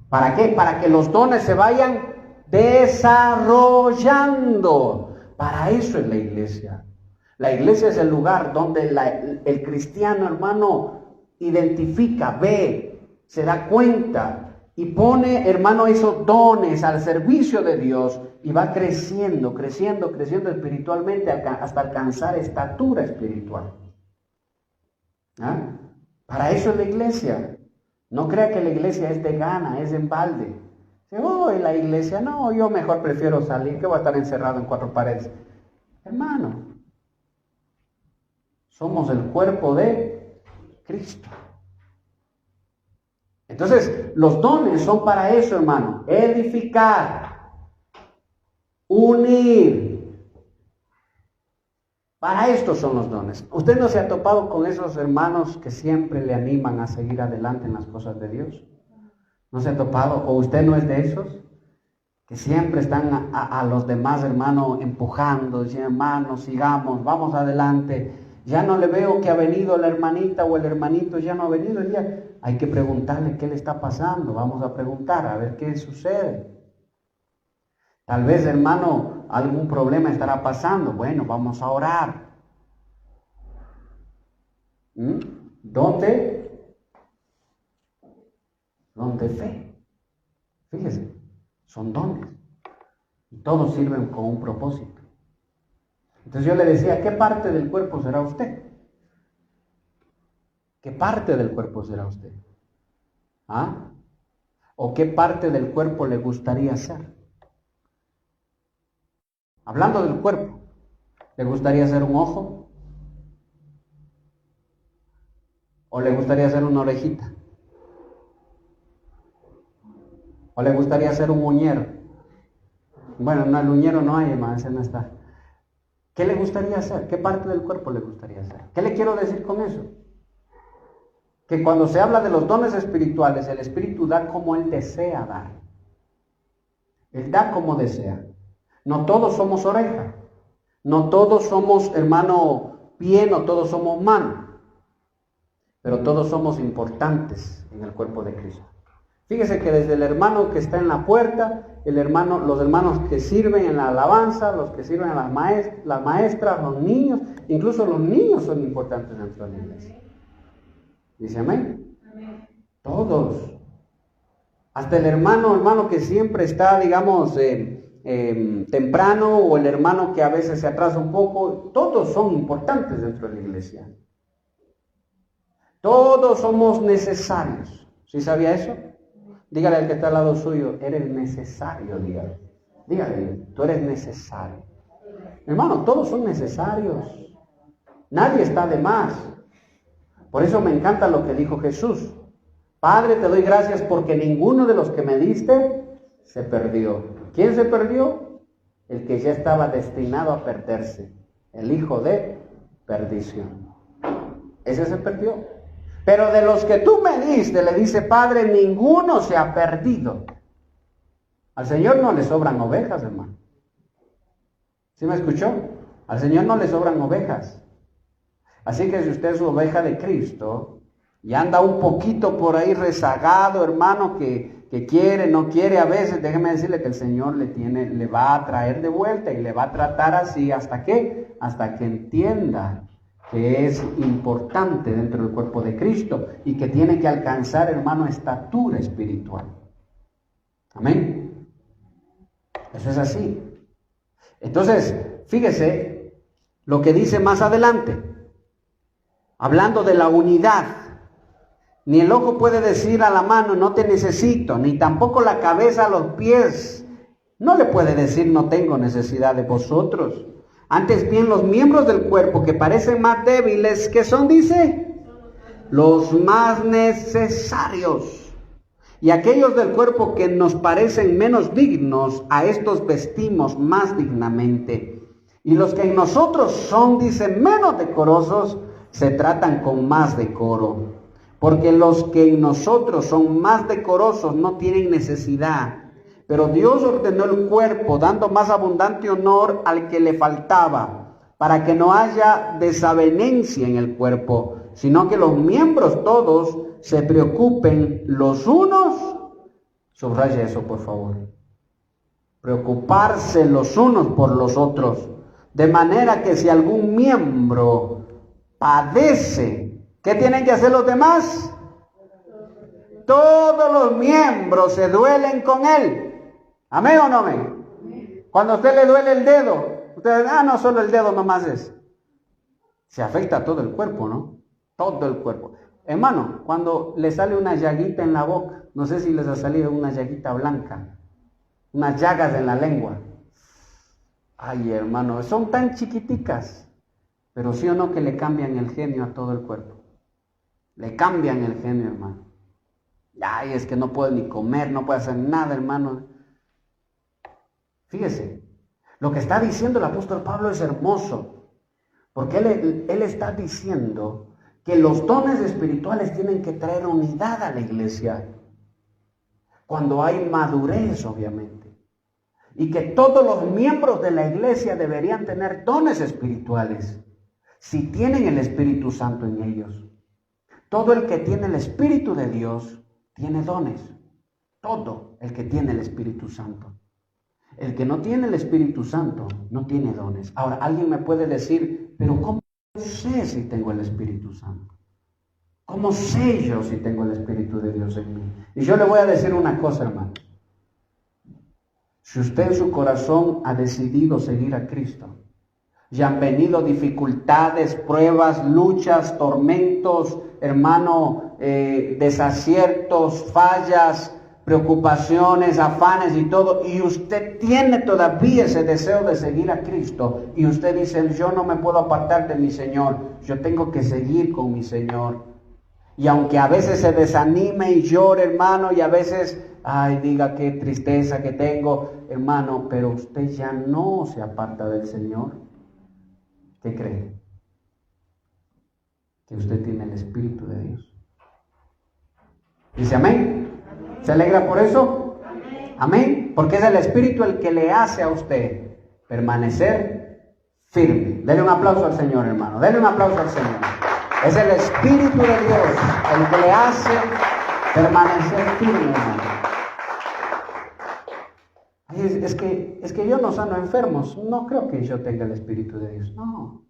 [SPEAKER 1] ¿Para qué? Para que los dones se vayan desarrollando. Para eso es la iglesia. La iglesia es el lugar donde el cristiano, hermano, identifica, ve, se da cuenta y pone, hermano, esos dones al servicio de Dios y va creciendo espiritualmente hasta alcanzar estatura espiritual. ¿Ah? Para eso es la iglesia. No crea que la iglesia es de gana, es en balde. En la iglesia, no, yo mejor prefiero salir, que voy a estar encerrado en 4 paredes. Hermano, somos el cuerpo de Cristo. Entonces, los dones son para eso, hermano. Edificar, unir. Para esto son los dones. ¿Usted no se ha topado con esos hermanos que siempre le animan a seguir adelante en las cosas de Dios? ¿No se ha topado? ¿O usted no es de esos? Que siempre están a los demás hermanos empujando, diciendo, hermanos, sigamos, vamos adelante. Ya no le veo que ha venido la hermanita o el hermanito, ya no ha venido el día. Hay que preguntarle qué le está pasando. Vamos a preguntar, a ver qué sucede. Tal vez, hermano, algún problema estará pasando. Bueno, vamos a orar. ¿Dónde? Donde fe. Fíjese, son dones. Y todos sirven con un propósito. Entonces yo le decía, ¿qué parte del cuerpo será usted? ¿Qué parte del cuerpo será usted? ¿Ah? ¿O qué parte del cuerpo le gustaría ser? Hablando del cuerpo, ¿le gustaría ser un ojo? ¿O le gustaría ser una orejita? ¿O le gustaría ser un uñero? Bueno, no, el uñero no hay, hermano, ese no está. ¿Qué le gustaría hacer? ¿Qué parte del cuerpo le gustaría hacer? ¿Qué le quiero decir con eso? Que cuando se habla de los dones espirituales, el Espíritu da como Él desea dar. Él da como desea. No todos somos oreja. No todos somos, hermano, pie, no todos somos mano. Pero todos somos importantes en el cuerpo de Cristo. Fíjese que desde el hermano que está en la puerta, los hermanos que sirven en la alabanza, los que sirven a las maestras, los niños, incluso los niños son importantes dentro de la iglesia. ¿Dice amén? Amén. Todos. Hasta el hermano que siempre está, digamos, temprano, o el hermano que a veces se atrasa un poco, todos son importantes dentro de la iglesia. Todos somos necesarios. ¿Sí sabía eso? Dígale al que está al lado suyo, eres necesario, dígale. Dígale, tú eres necesario. Hermano, todos son necesarios. Nadie está de más. Por eso me encanta lo que dijo Jesús. Padre, te doy gracias porque ninguno de los que me diste se perdió. ¿Quién se perdió? El que ya estaba destinado a perderse. El hijo de perdición. Ese se perdió. Pero de los que tú me diste, le dice Padre, ninguno se ha perdido. Al Señor no le sobran ovejas, hermano. ¿Sí me escuchó? Al Señor no le sobran ovejas. Así que si usted es oveja de Cristo y anda un poquito por ahí rezagado, hermano, que quiere, no quiere a veces, déjeme decirle que el Señor le va a traer de vuelta y le va a tratar así. ¿Hasta qué? Hasta que entienda que es importante dentro del cuerpo de Cristo y que tiene que alcanzar, hermano, estatura espiritual. Amén. Eso es así. Entonces, fíjese lo que dice más adelante, hablando de la unidad. Ni el ojo puede decir a la mano, no te necesito, ni tampoco la cabeza a los pies. No le puede decir, no tengo necesidad de vosotros. Antes bien, los miembros del cuerpo que parecen más débiles, ¿qué son? Dice, los más necesarios. Y aquellos del cuerpo que nos parecen menos dignos, a estos vestimos más dignamente. Y los que en nosotros son, dice, menos decorosos, se tratan con más decoro. Porque los que en nosotros son más decorosos no tienen necesidad. Pero Dios ordenó el cuerpo, dando más abundante honor al que le faltaba, para que no haya desavenencia en el cuerpo, sino que los miembros todos se preocupen los unos, subraya eso por favor, preocuparse los unos por los otros, de manera que si algún miembro padece, ¿qué tienen que hacer los demás? Todos los miembros se duelen con él. ¿Amén o no amén? Cuando a usted le duele el dedo, usted, no, solo el dedo nomás es. Se afecta a todo el cuerpo, ¿no? Todo el cuerpo. Hermano, cuando le sale una llaguita en la boca, no sé si les ha salido una llaguita blanca, unas llagas en la lengua. Ay, hermano, son tan chiquiticas, pero sí o no que le cambian el genio a todo el cuerpo. Le cambian el genio, hermano. Ay, es que no puede ni comer, no puede hacer nada, hermano. Fíjese, lo que está diciendo el apóstol Pablo es hermoso, porque él está diciendo que los dones espirituales tienen que traer unidad a la iglesia, cuando hay madurez, obviamente, y que todos los miembros de la iglesia deberían tener dones espirituales, si tienen el Espíritu Santo en ellos. Todo el que tiene el Espíritu de Dios tiene dones, todo el que tiene el Espíritu Santo. El que no tiene el Espíritu Santo no tiene dones. Ahora, alguien me puede decir, pero ¿cómo sé si tengo el Espíritu Santo? ¿Cómo sé yo si tengo el Espíritu de Dios en mí? Y yo le voy a decir una cosa, hermano. Si usted en su corazón ha decidido seguir a Cristo, y han venido dificultades, pruebas, luchas, tormentos, hermano, desaciertos, fallas, preocupaciones, afanes y todo, y usted tiene todavía ese deseo de seguir a Cristo, y usted dice, yo no me puedo apartar de mi Señor, yo tengo que seguir con mi Señor. Y aunque a veces se desanime y llore, hermano, y a veces, ay, diga qué tristeza que tengo, hermano, pero usted ya no se aparta del Señor. ¿Qué cree? Que usted tiene el Espíritu de Dios. ¿Dice amén? ¿Se alegra por eso? Amén. Porque es el Espíritu el que le hace a usted permanecer firme. Dele un aplauso al Señor, hermano. Dele un aplauso al Señor. Es el Espíritu de Dios el que le hace permanecer firme, hermano. Es que yo no sano enfermos. No creo que yo tenga el Espíritu de Dios. No.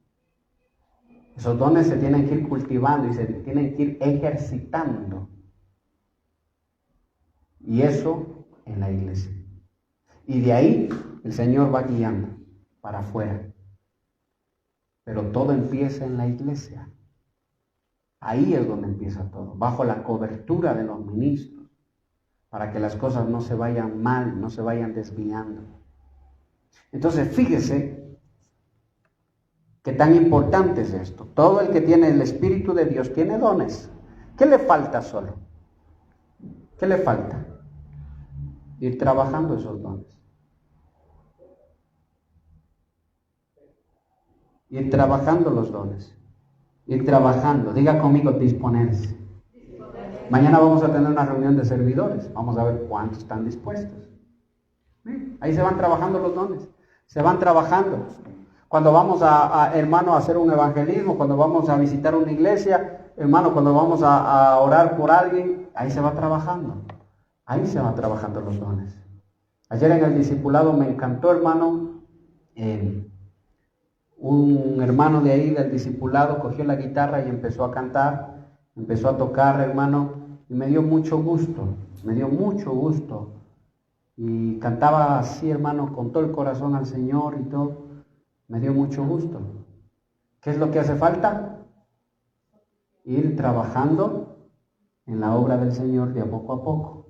[SPEAKER 1] Esos dones se tienen que ir cultivando y se tienen que ir ejercitando. Y eso en la iglesia. Y de ahí el Señor va guiando para afuera. Pero todo empieza en la iglesia. Ahí es donde empieza todo, bajo la cobertura de los ministros, para que las cosas no se vayan mal, no se vayan desviando. Entonces, fíjese qué tan importante es esto. Todo el que tiene el Espíritu de Dios tiene dones. ¿Qué le falta solo? ¿Qué le falta? Ir trabajando esos dones. Ir trabajando los dones. Ir trabajando. Diga conmigo, disponerse. Mañana vamos a tener una reunión de servidores. Vamos a ver cuántos están dispuestos. Ahí se van trabajando los dones. Se van trabajando. Cuando vamos hermano, a hacer un evangelismo, cuando vamos a visitar una iglesia, hermano, cuando vamos a orar por alguien, ahí se va trabajando. Ahí se van trabajando los dones. Ayer en el discipulado me encantó, hermano, un hermano de ahí del discipulado cogió la guitarra y empezó a cantar, empezó a tocar, hermano, y me dio mucho gusto, y cantaba así, hermano, con todo el corazón al Señor y todo, me dio mucho gusto. ¿Qué es lo que hace falta? Ir trabajando en la obra del Señor de a poco,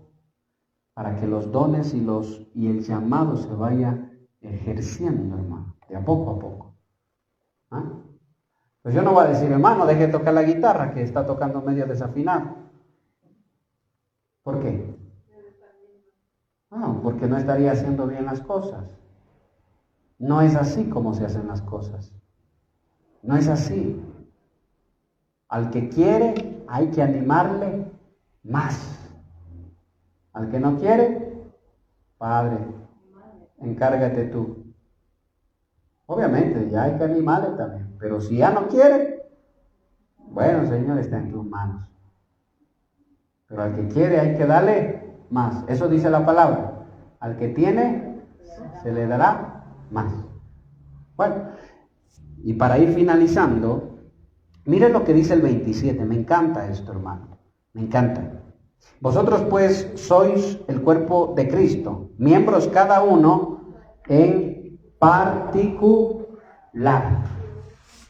[SPEAKER 1] para que los dones y el llamado se vaya ejerciendo, hermano, de a poco. ¿Ah? Pues yo no voy a decir, hermano, deje de tocar la guitarra, que está tocando medio desafinado. ¿Por qué? Porque no estaría haciendo bien las cosas. No es así como se hacen las cosas. No es así. Al que quiere, hay que animarle más. Al que no quiere, Padre, encárgate tú. Obviamente, ya hay que animarle también. Pero si ya no quiere, Bueno, Señor, está en tus manos. Pero al que quiere hay que darle más. Eso dice la palabra. Al que tiene, se le dará más. Bueno, y para ir finalizando, miren lo que dice el 27. Me encanta esto, hermano. Me encanta. Vosotros pues sois el cuerpo de Cristo, miembros cada uno en particular.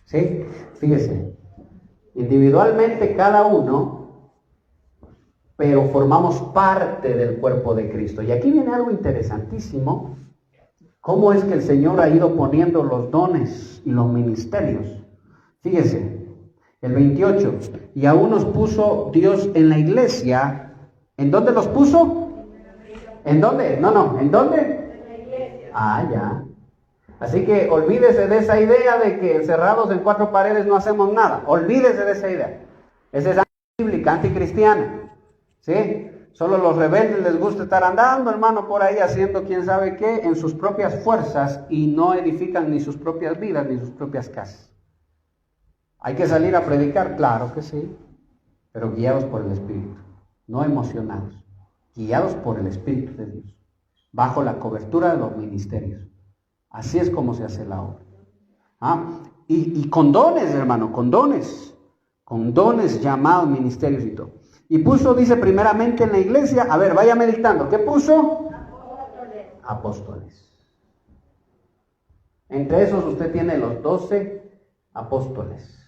[SPEAKER 1] ¿Sí? Fíjese, individualmente cada uno, pero formamos parte del cuerpo de Cristo. Y aquí viene algo interesantísimo, cómo es que el Señor ha ido poniendo los dones y los ministerios. Fíjese, el 28, y aún nos puso Dios en la iglesia. ¿En dónde los puso? ¿En dónde? No, ¿en dónde? En la iglesia. Ah, ya. Así que olvídese de esa idea de que encerrados en cuatro paredes no hacemos nada. Olvídese de esa idea. Esa es antibíblica, anticristiana. ¿Sí? Solo los rebeldes les gusta estar andando, hermano, por ahí haciendo quién sabe qué en sus propias fuerzas y no edifican ni sus propias vidas ni sus propias casas. ¿Hay que salir a predicar? Claro que sí, pero guiados por el Espíritu, no emocionados, guiados por el Espíritu de Dios, bajo la cobertura de los ministerios. Así es como se hace la obra. Y con dones, hermano, con dones llamados ministerios y todo. Y puso, dice, primeramente en la iglesia, a ver, vaya meditando, ¿qué puso? Apóstoles. Entre esos usted tiene los 12 apóstoles.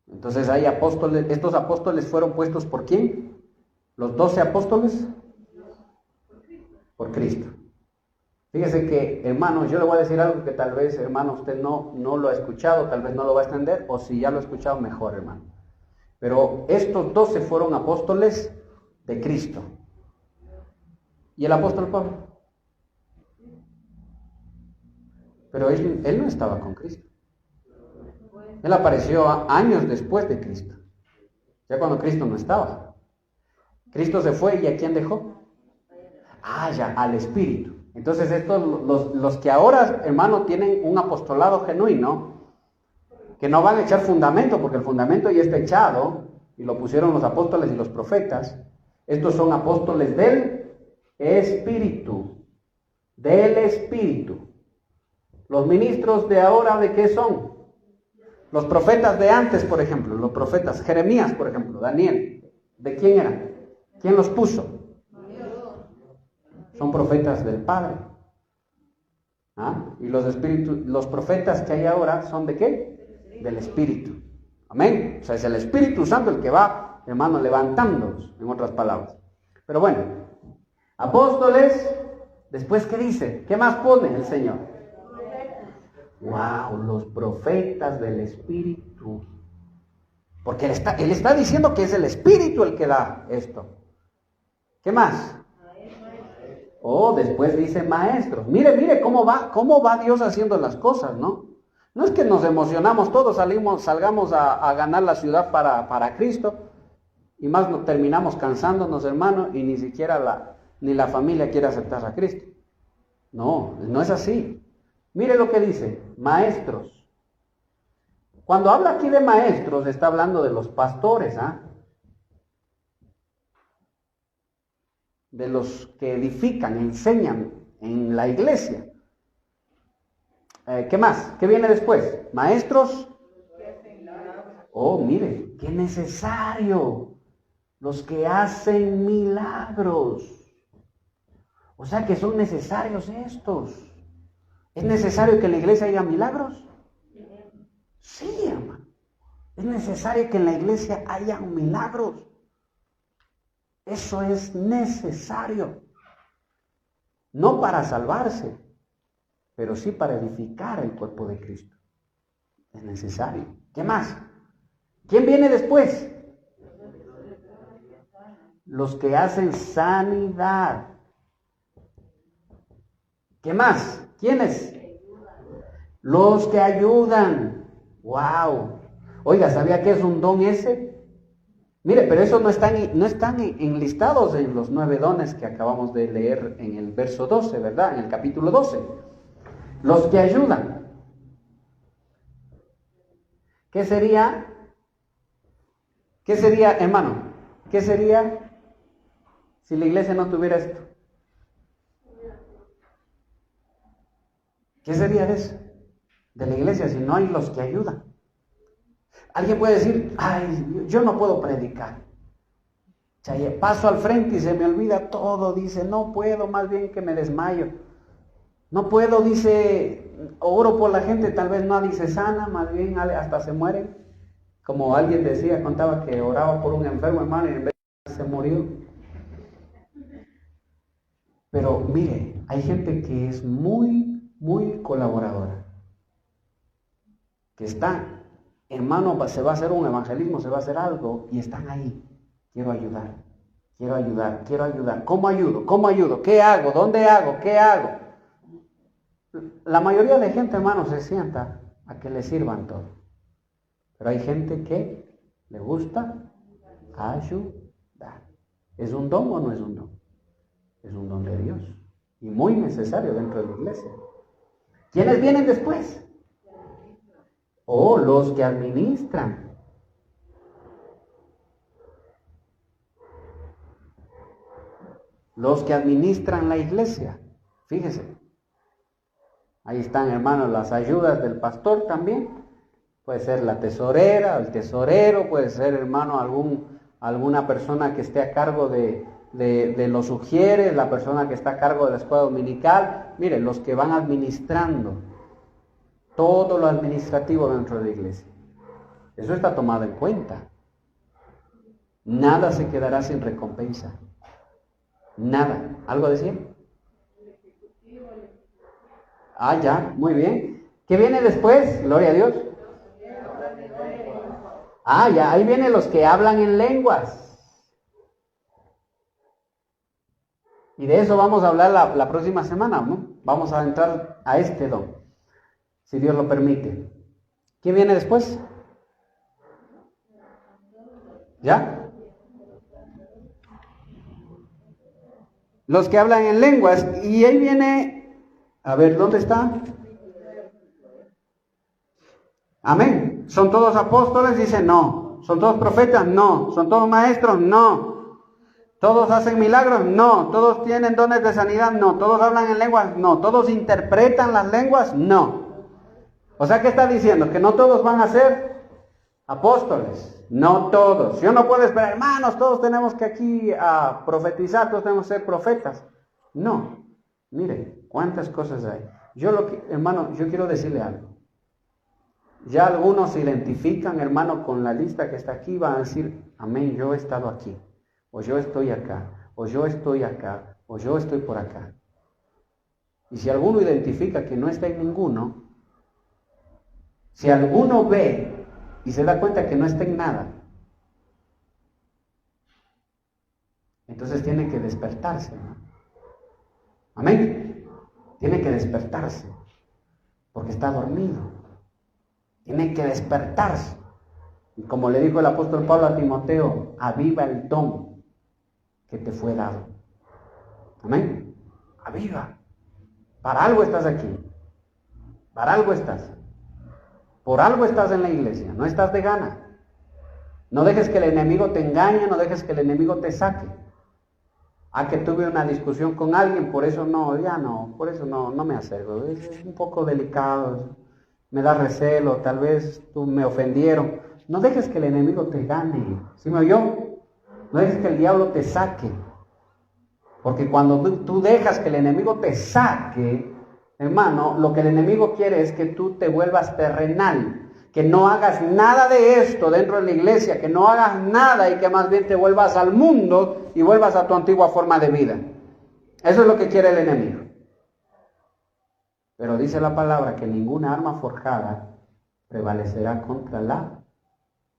[SPEAKER 1] Entonces hay apóstoles, estos apóstoles fueron puestos ¿por quién? ¿Los 12 apóstoles? Por Cristo. Fíjese que, hermano, yo le voy a decir algo que tal vez, hermano, usted no lo ha escuchado, tal vez no lo va a entender, o si ya lo ha escuchado, mejor, hermano. Pero estos 12 fueron apóstoles de Cristo. ¿Y el apóstol Pablo? Pero él no estaba con Cristo. Él apareció años después de Cristo, ya cuando Cristo no estaba. Cristo se fue y ¿a quién dejó? Ya, al Espíritu. Entonces estos, los que ahora, hermano, tienen un apostolado genuino, que no van a echar fundamento, porque el fundamento ya está echado, y lo pusieron los apóstoles y los profetas. Estos son apóstoles del Espíritu, del Espíritu. Los ministros de ahora, ¿de qué son? Los profetas de antes, por ejemplo, los profetas, Jeremías, por ejemplo, Daniel, ¿de quién eran? ¿Quién los puso? Son profetas del Padre. Y los profetas que hay ahora son ¿de qué? Del Espíritu. Amén. O sea, es el Espíritu Santo el que va, hermano, levantándolos, en otras palabras. Pero bueno, apóstoles, después ¿qué dice? ¿Qué más pone el Señor? Wow, los profetas del Espíritu. Porque él está diciendo que es el Espíritu el que da esto. ¿Qué más? Después dice maestros. Mire cómo va Dios haciendo las cosas, ¿no? No es que nos emocionamos todos, salgamos a ganar la ciudad para Cristo, y más nos terminamos cansándonos, hermano, y ni siquiera ni la familia quiere aceptar a Cristo. No es así. Mire lo que dice, maestros. Cuando habla aquí de maestros, está hablando de los pastores, de los que edifican, enseñan en la iglesia. ¿Qué más? ¿Qué viene después? Maestros. Mire, qué necesario. Los que hacen milagros. O sea que son necesarios estos. ¿Es necesario que en la iglesia haya milagros? Sí, hermano. Es necesario que en la iglesia haya milagros. Eso es necesario. No para salvarse, pero sí para edificar el cuerpo de Cristo. Es necesario. ¿Qué más? ¿Quién viene después? Los que hacen sanidad. ¿Qué más? ¿Quiénes? Los que ayudan. ¡Wow! Oiga, ¿sabía qué es un don ese? Mire, pero eso no están enlistados en los 9 dones que acabamos de leer en el verso 12, ¿verdad? En el capítulo 12. Los que ayudan. ¿Qué sería, hermano? ¿Qué sería si la iglesia no tuviera esto? ¿Qué sería de eso? De la iglesia si no hay los que ayudan. Alguien puede decir, ay, yo no puedo predicar. Paso al frente y se me olvida todo. Dice, no puedo, más bien que me desmayo. No puedo, dice, oro por la gente, tal vez no dice sana, más bien hasta se mueren. Como alguien decía, contaba que oraba por un enfermo, hermano, y en vez de se murió. Pero mire, hay gente que es muy, muy colaboradora. Que está, hermano, se va a hacer un evangelismo, se va a hacer algo, y están ahí. Quiero ayudar, quiero ayudar, quiero ayudar. ¿Cómo ayudo? ¿Cómo ayudo? ¿Qué hago? ¿Dónde hago? ¿Qué hago? La mayoría de gente, hermano, se sienta a que le sirvan todo. Pero hay gente que le gusta ayudar. ¿Es un don o no es un don? Es un don de Dios. Y muy necesario dentro de la iglesia. ¿Quiénes vienen después? Los que administran. Los que administran la iglesia. Fíjese. Ahí están, hermanos, las ayudas del pastor también. Puede ser la tesorera, el tesorero, puede ser, hermano, alguna persona que esté a cargo de los sugieres, la persona que está a cargo de la escuela dominical. Mire, los que van administrando todo lo administrativo dentro de la iglesia. Eso está tomado en cuenta. Nada se quedará sin recompensa. Nada. ¿Algo decía? Ya, muy bien. ¿Qué viene después? Gloria a Dios. Ya, ahí vienen los que hablan en lenguas. Y de eso vamos a hablar la próxima semana, ¿no? Vamos a entrar a este don, si Dios lo permite. ¿Qué viene después? ¿Ya? Los que hablan en lenguas. Y ahí viene, a ver, ¿dónde está? Amén. ¿Son todos apóstoles? Dice no. ¿Son todos profetas? No. ¿Son todos maestros? No. ¿Todos hacen milagros? No. ¿Todos tienen dones de sanidad? No. ¿Todos hablan en lenguas? No. ¿Todos interpretan las lenguas? No. O sea, ¿qué está diciendo? Que no todos van a ser apóstoles. No todos. Yo no puedo esperar, hermanos, todos tenemos que aquí profetizar, todos tenemos que ser profetas. No. Mire, cuántas cosas hay. Hermano, yo quiero decirle algo. Ya algunos se identifican, hermano, con la lista que está aquí, van a decir, amén, yo he estado aquí, o yo estoy acá, o yo estoy acá, o yo estoy por acá. Y si alguno identifica que no está en ninguno, si alguno ve y se da cuenta que no está en nada, entonces tiene que despertarse, ¿no? Amén. Tiene que despertarse, porque está dormido. Tiene que despertarse. Y como le dijo el apóstol Pablo a Timoteo, aviva el don que te fue dado. Amén. Aviva. Para algo estás aquí. Para algo estás. Por algo estás en la iglesia. No estás de gana. No dejes que el enemigo te engañe, no dejes que el enemigo te saque. Que tuve una discusión con alguien, por eso no me acerco. Es un poco delicado. Me da recelo, tal vez tú me ofendieron. No dejes que el enemigo te gane. ¿Sí me oyó? No dejes que el diablo te saque. Porque cuando tú dejas que el enemigo te saque, hermano, lo que el enemigo quiere es que tú te vuelvas terrenal. Que no hagas nada de esto dentro de la iglesia, que no hagas nada y que más bien te vuelvas al mundo y vuelvas a tu antigua forma de vida. Eso es lo que quiere el enemigo. Pero dice la palabra que ninguna arma forjada prevalecerá contra la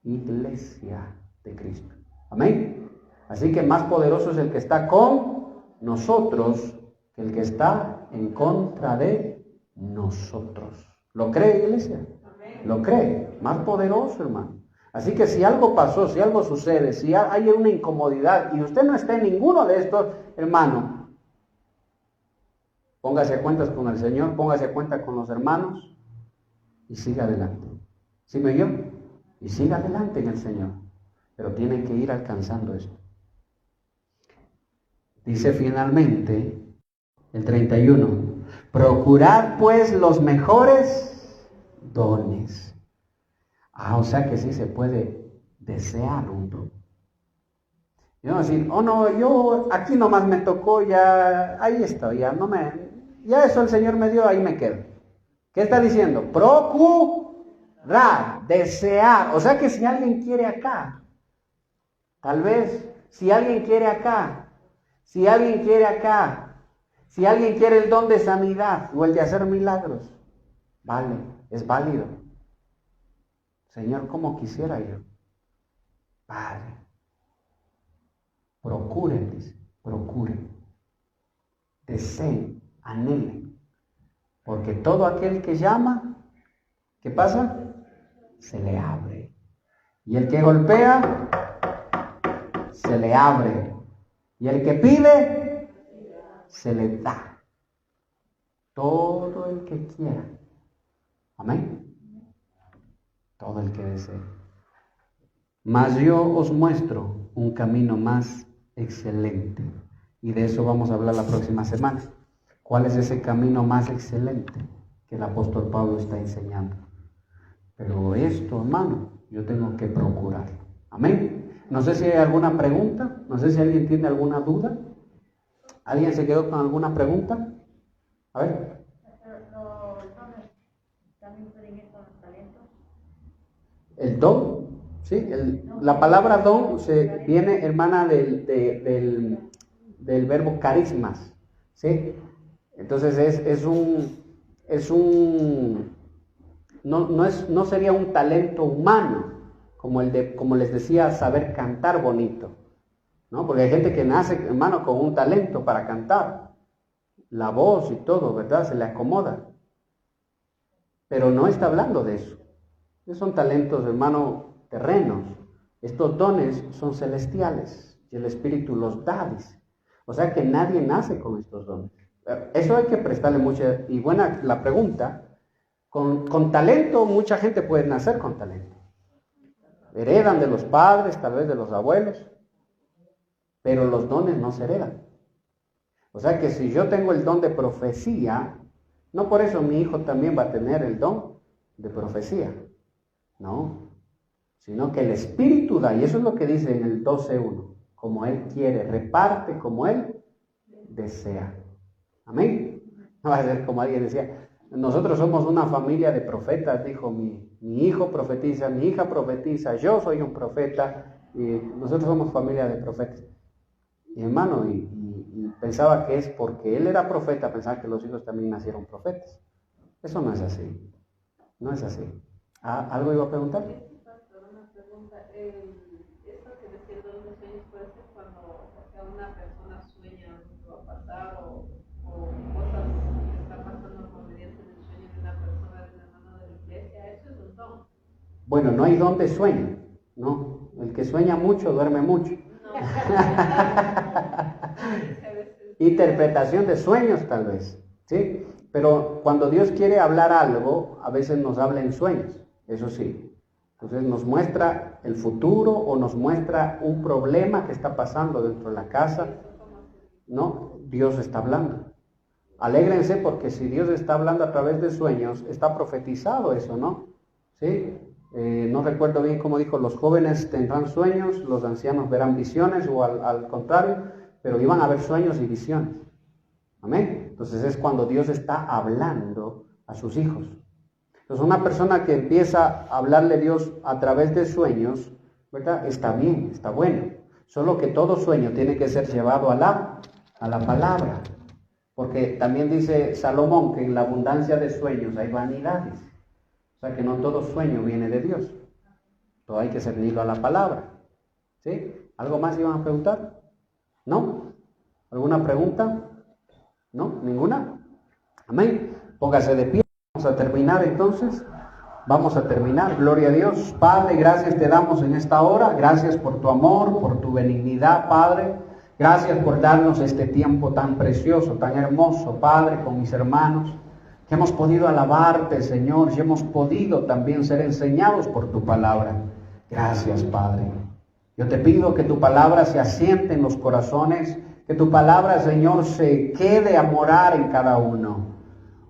[SPEAKER 1] iglesia de Cristo. Amén. Así que más poderoso es el que está con nosotros que el que está en contra de nosotros. ¿Lo cree, iglesia? Amén. ¿Lo cree? Más poderoso, hermano. Así que si algo pasó, si algo sucede, si hay una incomodidad y usted no está en ninguno de estos, hermano, póngase a cuentas con el Señor, póngase a cuenta con los hermanos y siga adelante. ¿Sí me oyó? y siga adelante en el Señor, pero tiene que ir alcanzando esto. Dice finalmente el 31, procurad pues los mejores dones. O sea que sí se puede desear un don. Y no decir, oh no, yo aquí nomás me tocó, ya, ahí estoy, ya eso el Señor me dio, ahí me quedo. ¿Qué está diciendo? Procurar, desear. O sea que si alguien quiere acá, tal vez, si alguien quiere acá, si alguien quiere acá, si alguien quiere el don de sanidad o el de hacer milagros, vale, es válido. Señor, ¿cómo quisiera yo? Padre, procuren, dice, procuren, deseen, anhelen, porque todo aquel que llama, ¿qué pasa? Se le abre. Y el que golpea, se le abre. Y el que pide, se le da. Todo el que quiera. Amén. Todo el que desee. Mas yo os muestro un camino más excelente. Y de eso vamos a hablar la próxima semana. ¿Cuál es ese camino más excelente que el apóstol Pablo está enseñando? Pero esto, hermano, yo tengo que procurarlo. Amén. No sé si hay alguna pregunta. No sé si alguien tiene alguna duda. ¿Alguien se quedó con alguna pregunta? A ver. ¿También pueden ir con los talentos? El don, sí. La palabra don viene, hermana, del verbo carismas, ¿sí? Entonces no sería un talento humano, como les decía, saber cantar bonito, ¿no? Porque hay gente que nace, hermano, con un talento para cantar, la voz y todo, ¿verdad? Se le acomoda. Pero no está hablando de eso. Esos son talentos, hermano, terrenos. Estos dones son celestiales y el Espíritu los da, dice. O sea que nadie nace con estos dones. Eso hay que prestarle mucha, y buena la pregunta. Con talento, mucha gente puede nacer con talento. Heredan de los padres, tal vez de los abuelos, pero los dones no se heredan. O sea que si yo tengo el don de profecía, no por eso mi hijo también va a tener el don de profecía. No, sino que el Espíritu da, y eso es lo que dice en el 12:1, como Él quiere, reparte como Él desea. Amén. No va a ser como alguien decía, nosotros somos una familia de profetas, dijo mi hijo profetiza, mi hija profetiza, yo soy un profeta, y nosotros somos familia de profetas. Y hermano, y pensaba que es porque él era profeta, pensaba que los hijos también nacieron profetas. Eso no es así, no es así. ¿Algo iba a preguntar?
[SPEAKER 2] Una pregunta. Esto que decía de los sueños puede ser cuando una persona sueña lo que va a pasar o cosas que están pasando por mediante el sueño de una persona, de una hermana de la iglesia. Eso es un don.
[SPEAKER 1] Bueno, no hay don de sueño, ¿no? El que sueña mucho duerme mucho. No. Interpretación de sueños tal vez, ¿sí? Pero cuando Dios quiere hablar algo, a veces nos habla en sueños. Eso sí. Entonces nos muestra el futuro o nos muestra un problema que está pasando dentro de la casa. No, Dios está hablando. Alégrense porque si Dios está hablando a través de sueños, está profetizado eso, ¿no? ¿Sí? No recuerdo bien cómo dijo, los jóvenes tendrán sueños, los ancianos verán visiones o al contrario, pero iban a haber sueños y visiones. Amén. Entonces es cuando Dios está hablando a sus hijos. Entonces una persona que empieza a hablarle a Dios a través de sueños, ¿verdad? Está bien, está bueno. Solo que todo sueño tiene que ser llevado a la palabra. Porque también dice Salomón que en la abundancia de sueños hay vanidades. O sea que no todo sueño viene de Dios. Todo hay que cernirlo a la palabra. ¿Sí? ¿Algo más iban a preguntar? ¿No? ¿Alguna pregunta? ¿No? ¿Ninguna? Amén. Póngase de pie. Vamos a terminar entonces. Vamos a terminar. Gloria a Dios. Padre, gracias te damos en esta hora. Gracias por tu amor, por tu benignidad, Padre. Gracias por darnos este tiempo tan precioso, tan hermoso, Padre, con mis hermanos. Que hemos podido alabarte, Señor. Y hemos podido también ser enseñados por tu palabra. Gracias, Padre. Yo te pido que tu palabra se asiente en los corazones, que tu palabra, Señor, se quede a morar en cada uno.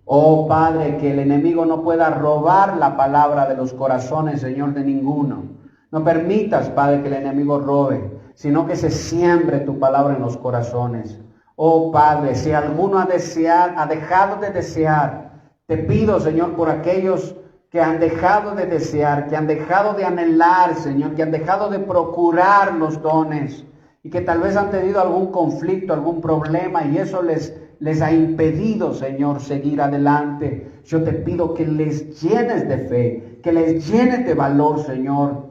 [SPEAKER 1] Oh, Padre, que el enemigo no pueda robar la palabra de los corazones, Señor, de ninguno. No permitas, Padre, que el enemigo robe, sino que se siembre tu palabra en los corazones. Oh, Padre, si alguno ha dejado de desear, te pido, Señor, por aquellos que han dejado de desear, que han dejado de anhelar, Señor, que han dejado de procurar los dones y que tal vez han tenido algún conflicto, algún problema y eso les ha impedido, Señor, seguir adelante. Yo te pido que les llenes de fe, que les llenes de valor, Señor,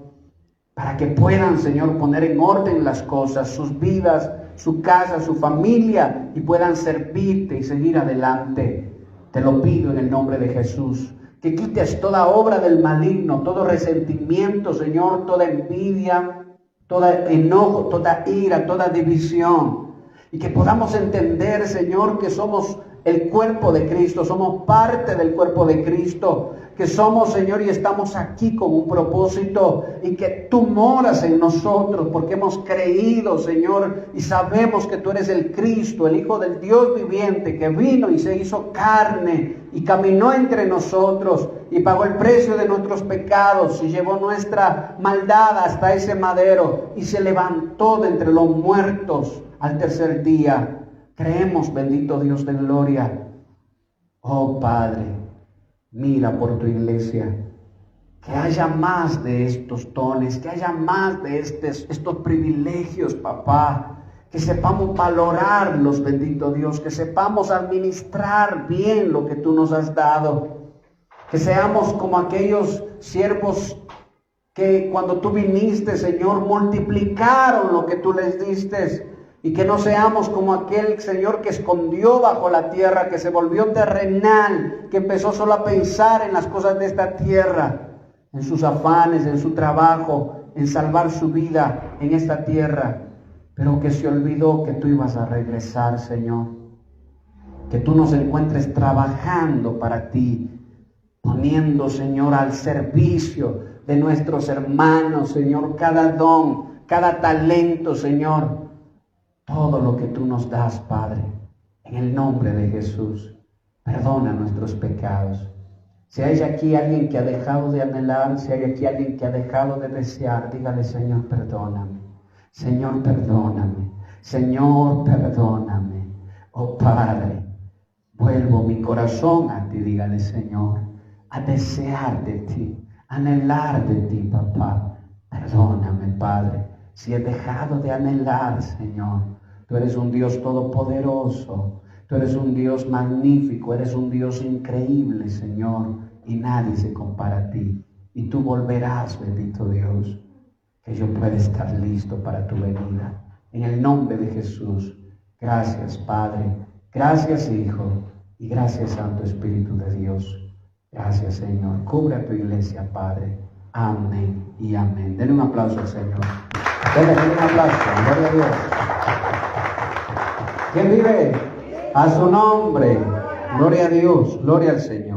[SPEAKER 1] para que puedan, Señor, poner en orden las cosas, sus vidas, su casa, su familia, y puedan servirte y seguir adelante. Te lo pido en el nombre de Jesús. Que quites toda obra del maligno, todo resentimiento, Señor, toda envidia, todo enojo, toda ira, toda división. Y que podamos entender, Señor, que somos el cuerpo de Cristo, somos parte del cuerpo de Cristo, que somos, Señor, y estamos aquí con un propósito, y que tú moras en nosotros, porque hemos creído, Señor, y sabemos que tú eres el Cristo, el Hijo del Dios viviente, que vino y se hizo carne, y caminó entre nosotros, y pagó el precio de nuestros pecados, y llevó nuestra maldad hasta ese madero, y se levantó de entre los muertos al tercer día. Creemos, bendito Dios de gloria. Oh, Padre, mira por tu iglesia, que haya más de estos dones, que haya más de estos privilegios, papá, que sepamos valorarlos, bendito Dios, que sepamos administrar bien lo que tú nos has dado, que seamos como aquellos siervos que cuando tú viniste, Señor, multiplicaron lo que tú les diste. Y que no seamos como aquel Señor que escondió bajo la tierra, que se volvió terrenal, que empezó solo a pensar en las cosas de esta tierra, en sus afanes, en su trabajo, en salvar su vida en esta tierra, pero que se olvidó que tú ibas a regresar, Señor. Que tú nos encuentres trabajando para ti, poniendo, Señor, al servicio de nuestros hermanos, Señor, cada don, cada talento, Señor. Todo lo que tú nos das, Padre, en el nombre de Jesús, perdona nuestros pecados. Si hay aquí alguien que ha dejado de anhelar, si hay aquí alguien que ha dejado de desear, dígale, Señor, perdóname. Señor, perdóname. Señor, perdóname. Oh, Padre, vuelvo mi corazón a ti, dígale, Señor, a desear de ti, a anhelar de ti, papá. Perdóname, Padre. Si he dejado de anhelar, Señor, tú eres un Dios todopoderoso, tú eres un Dios magnífico, eres un Dios increíble, Señor, y nadie se compara a ti. Y tú volverás, bendito Dios, que yo pueda estar listo para tu venida. En el nombre de Jesús, gracias, Padre, gracias, Hijo, y gracias, Santo Espíritu de Dios. Gracias, Señor. Cubre a tu iglesia, Padre. Amén y amén. Denle un aplauso al Señor. Denle un aplauso, gloria a Dios. ¿Quién vive? A su nombre. Gloria a Dios, gloria al Señor.